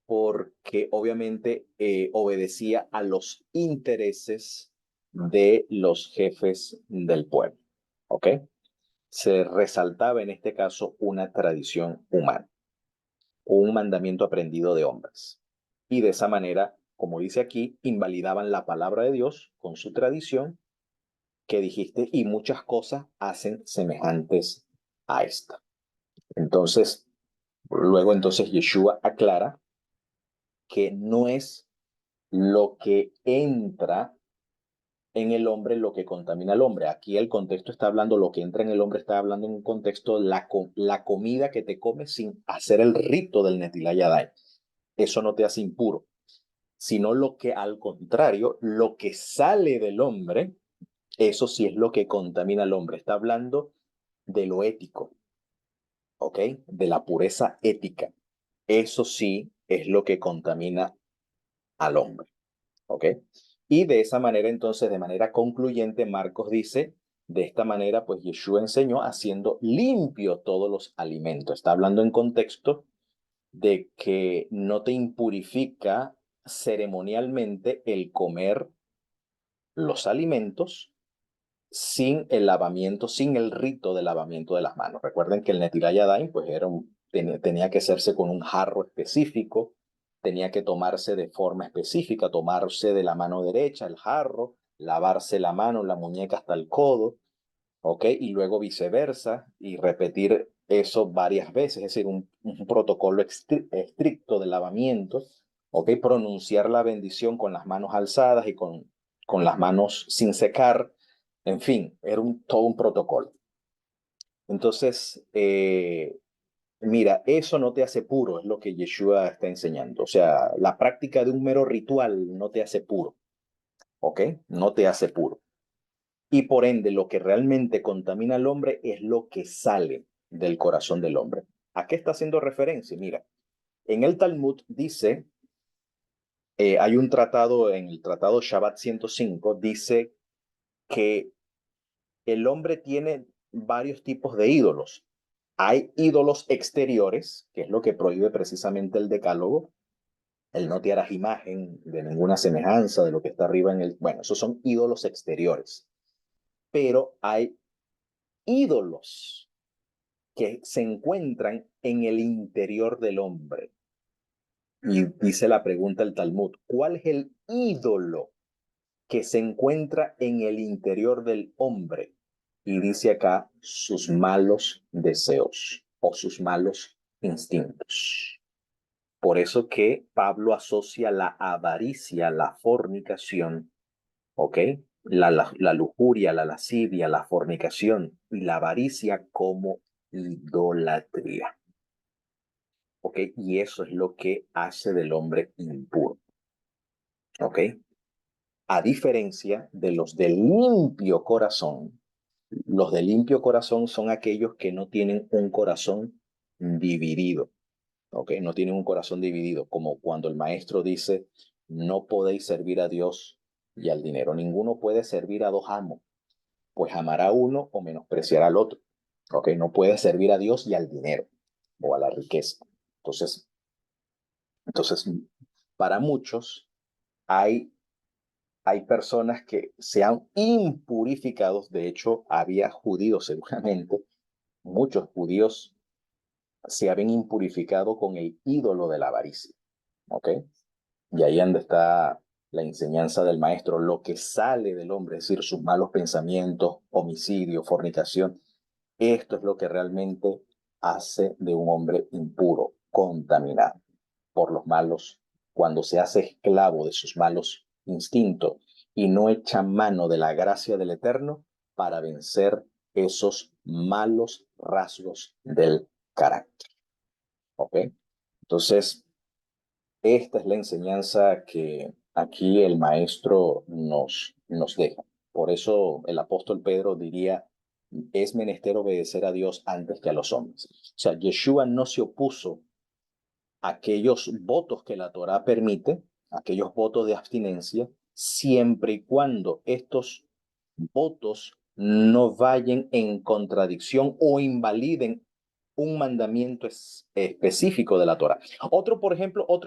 porque obviamente obedecía a los intereses de los jefes del pueblo. ¿Ok? Se resaltaba en este caso una tradición humana, un mandamiento aprendido de hombres. Y de esa manera, como dice aquí, invalidaban la palabra de Dios con su tradición que dijiste y muchas cosas hacen semejantes a esta. Entonces, luego entonces Yeshua aclara que no es lo que entra en el hombre lo que contamina al hombre. Aquí el contexto está hablando, lo que entra en el hombre está hablando en un contexto, la comida que te comes sin hacer el rito del Netilat Yadayim. Eso no te hace impuro, sino lo que al contrario, lo que sale del hombre, eso sí es lo que contamina al hombre. Está hablando de lo ético, ¿ok? De la pureza ética. Eso sí es lo que contamina al hombre. ¿Ok? Y de esa manera, entonces, de manera concluyente, Marcos dice, de esta manera, pues Yeshua enseñó haciendo limpio todos los alimentos. Está hablando en contexto de que no te impurifica ceremonialmente el comer los alimentos sin el lavamiento, sin el rito de lavamiento de las manos. Recuerden que el Netilat Yadayim pues tenía que hacerse con un jarro específico, tenía que tomarse de forma específica, tomarse de la mano derecha el jarro, lavarse la mano, la muñeca hasta el codo, ¿ok? Y luego viceversa, y repetir eso varias veces, es decir, un protocolo estricto de lavamiento, ¿ok? Pronunciar la bendición con las manos alzadas y con las manos sin secar, en fin, era todo un protocolo. Entonces, mira, eso no te hace puro, es lo que Yeshua está enseñando. O sea, la práctica de un mero ritual no te hace puro, ¿ok? No te hace puro. Y por ende, lo que realmente contamina al hombre es lo que sale del corazón del hombre. ¿A qué está haciendo referencia? Mira, en el Talmud dice, hay un tratado, en el tratado Shabbat 105, dice que el hombre tiene varios tipos de ídolos. Hay ídolos exteriores, que es lo que prohíbe precisamente el decálogo, el no te harás imagen de ninguna semejanza de lo que está arriba en el... Bueno, esos son ídolos exteriores. Pero hay ídolos que se encuentran en el interior del hombre. Y dice la pregunta del Talmud, ¿cuál es el ídolo que se encuentra en el interior del hombre? Y dice acá sus malos deseos o sus malos instintos. Por eso que Pablo asocia la avaricia, la fornicación, ¿ok? La lujuria, la lascivia, la fornicación y la avaricia como idolatría, ¿ok? Y eso es lo que hace del hombre impuro, ¿ok? A diferencia de los de limpio corazón, los de limpio corazón son aquellos que no tienen un corazón dividido, ¿ok? No tienen un corazón dividido, como cuando el maestro dice, no podéis servir a Dios y al dinero. Ninguno puede servir a dos amos, pues amará a uno o menospreciará al otro, ¿ok? No puede servir a Dios y al dinero o a la riqueza. Entonces para muchos hay personas que se han impurificado. De hecho, había judíos seguramente, muchos judíos se habían impurificado con el ídolo de la avaricia, ¿ok? Y ahí donde está la enseñanza del maestro, lo que sale del hombre, es decir, sus malos pensamientos, homicidio, fornicación, esto es lo que realmente hace de un hombre impuro, contaminado por los malos, cuando se hace esclavo de sus malos instintos y no echa mano de la gracia del Eterno para vencer esos malos rasgos del carácter. ¿Ok? Entonces, esta es la enseñanza que aquí el maestro nos deja. Por eso el apóstol Pedro diría, es menester obedecer a Dios antes que a los hombres. O sea, Yeshua no se opuso a aquellos votos que la Torá permite, aquellos votos de abstinencia, siempre y cuando estos votos no vayan en contradicción o invaliden un mandamiento específico de la Torah. Otro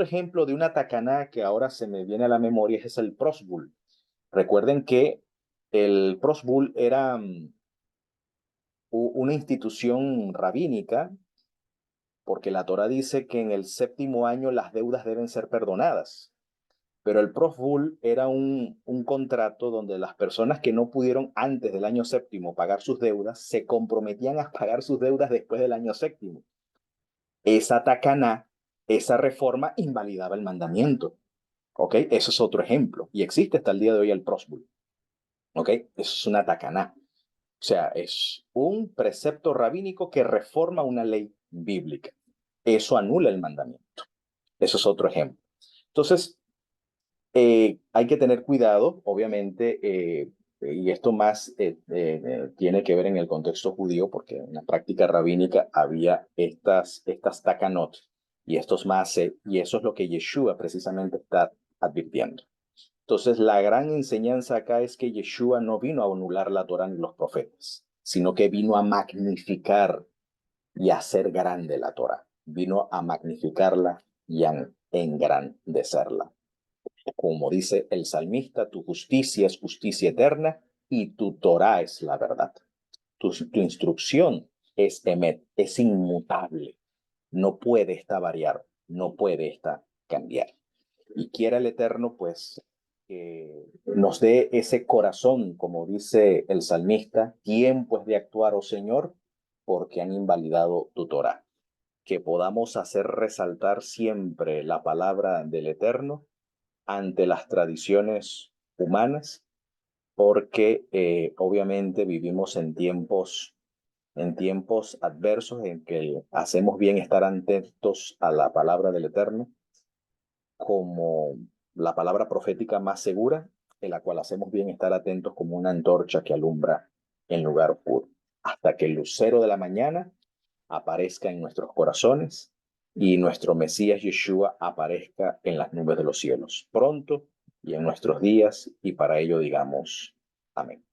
ejemplo de una tacaná que ahora se me viene a la memoria es el prosbul. Recuerden que el prosbul era una institución rabínica, porque la Torah dice que en el séptimo año las deudas deben ser perdonadas. Pero el prosbul era un contrato donde las personas que no pudieron antes del año séptimo pagar sus deudas se comprometían a pagar sus deudas después del año séptimo. Esa tacaná, esa reforma invalidaba el mandamiento. ¿Ok? Eso es otro ejemplo. Y existe hasta el día de hoy el prosbul. ¿Ok? Eso es una tacaná. O sea, es un precepto rabínico que reforma una ley bíblica. Eso anula el mandamiento. Eso es otro ejemplo. Entonces, hay que tener cuidado, obviamente, y esto más tiene que ver en el contexto judío, porque en la práctica rabínica había estas takanot y estos maase, y eso es lo que Yeshua precisamente está advirtiendo. Entonces, la gran enseñanza acá es que Yeshua no vino a anular la Torá ni los profetas, sino que vino a magnificar y a hacer grande la Torá. Vino a magnificarla y a engrandecerla. Como dice el salmista, tu justicia es justicia eterna y tu Torá es la verdad. Tu instrucción es emet, es inmutable. No puede esta variar, no puede esta cambiar. Y quiera el Eterno, pues, que nos dé ese corazón, como dice el salmista, tiempo es de actuar, oh Señor, porque han invalidado tu Torá. Que podamos hacer resaltar siempre la palabra del Eterno ante las tradiciones humanas, porque obviamente vivimos en tiempos adversos en que hacemos bien estar atentos a la palabra del Eterno como la palabra profética más segura, en la cual hacemos bien estar atentos como una antorcha que alumbra en lugar oscuro, hasta que el lucero de la mañana aparezca en nuestros corazones y nuestro Mesías Yeshua aparezca en las nubes de los cielos, pronto y en nuestros días, y para ello digamos amén.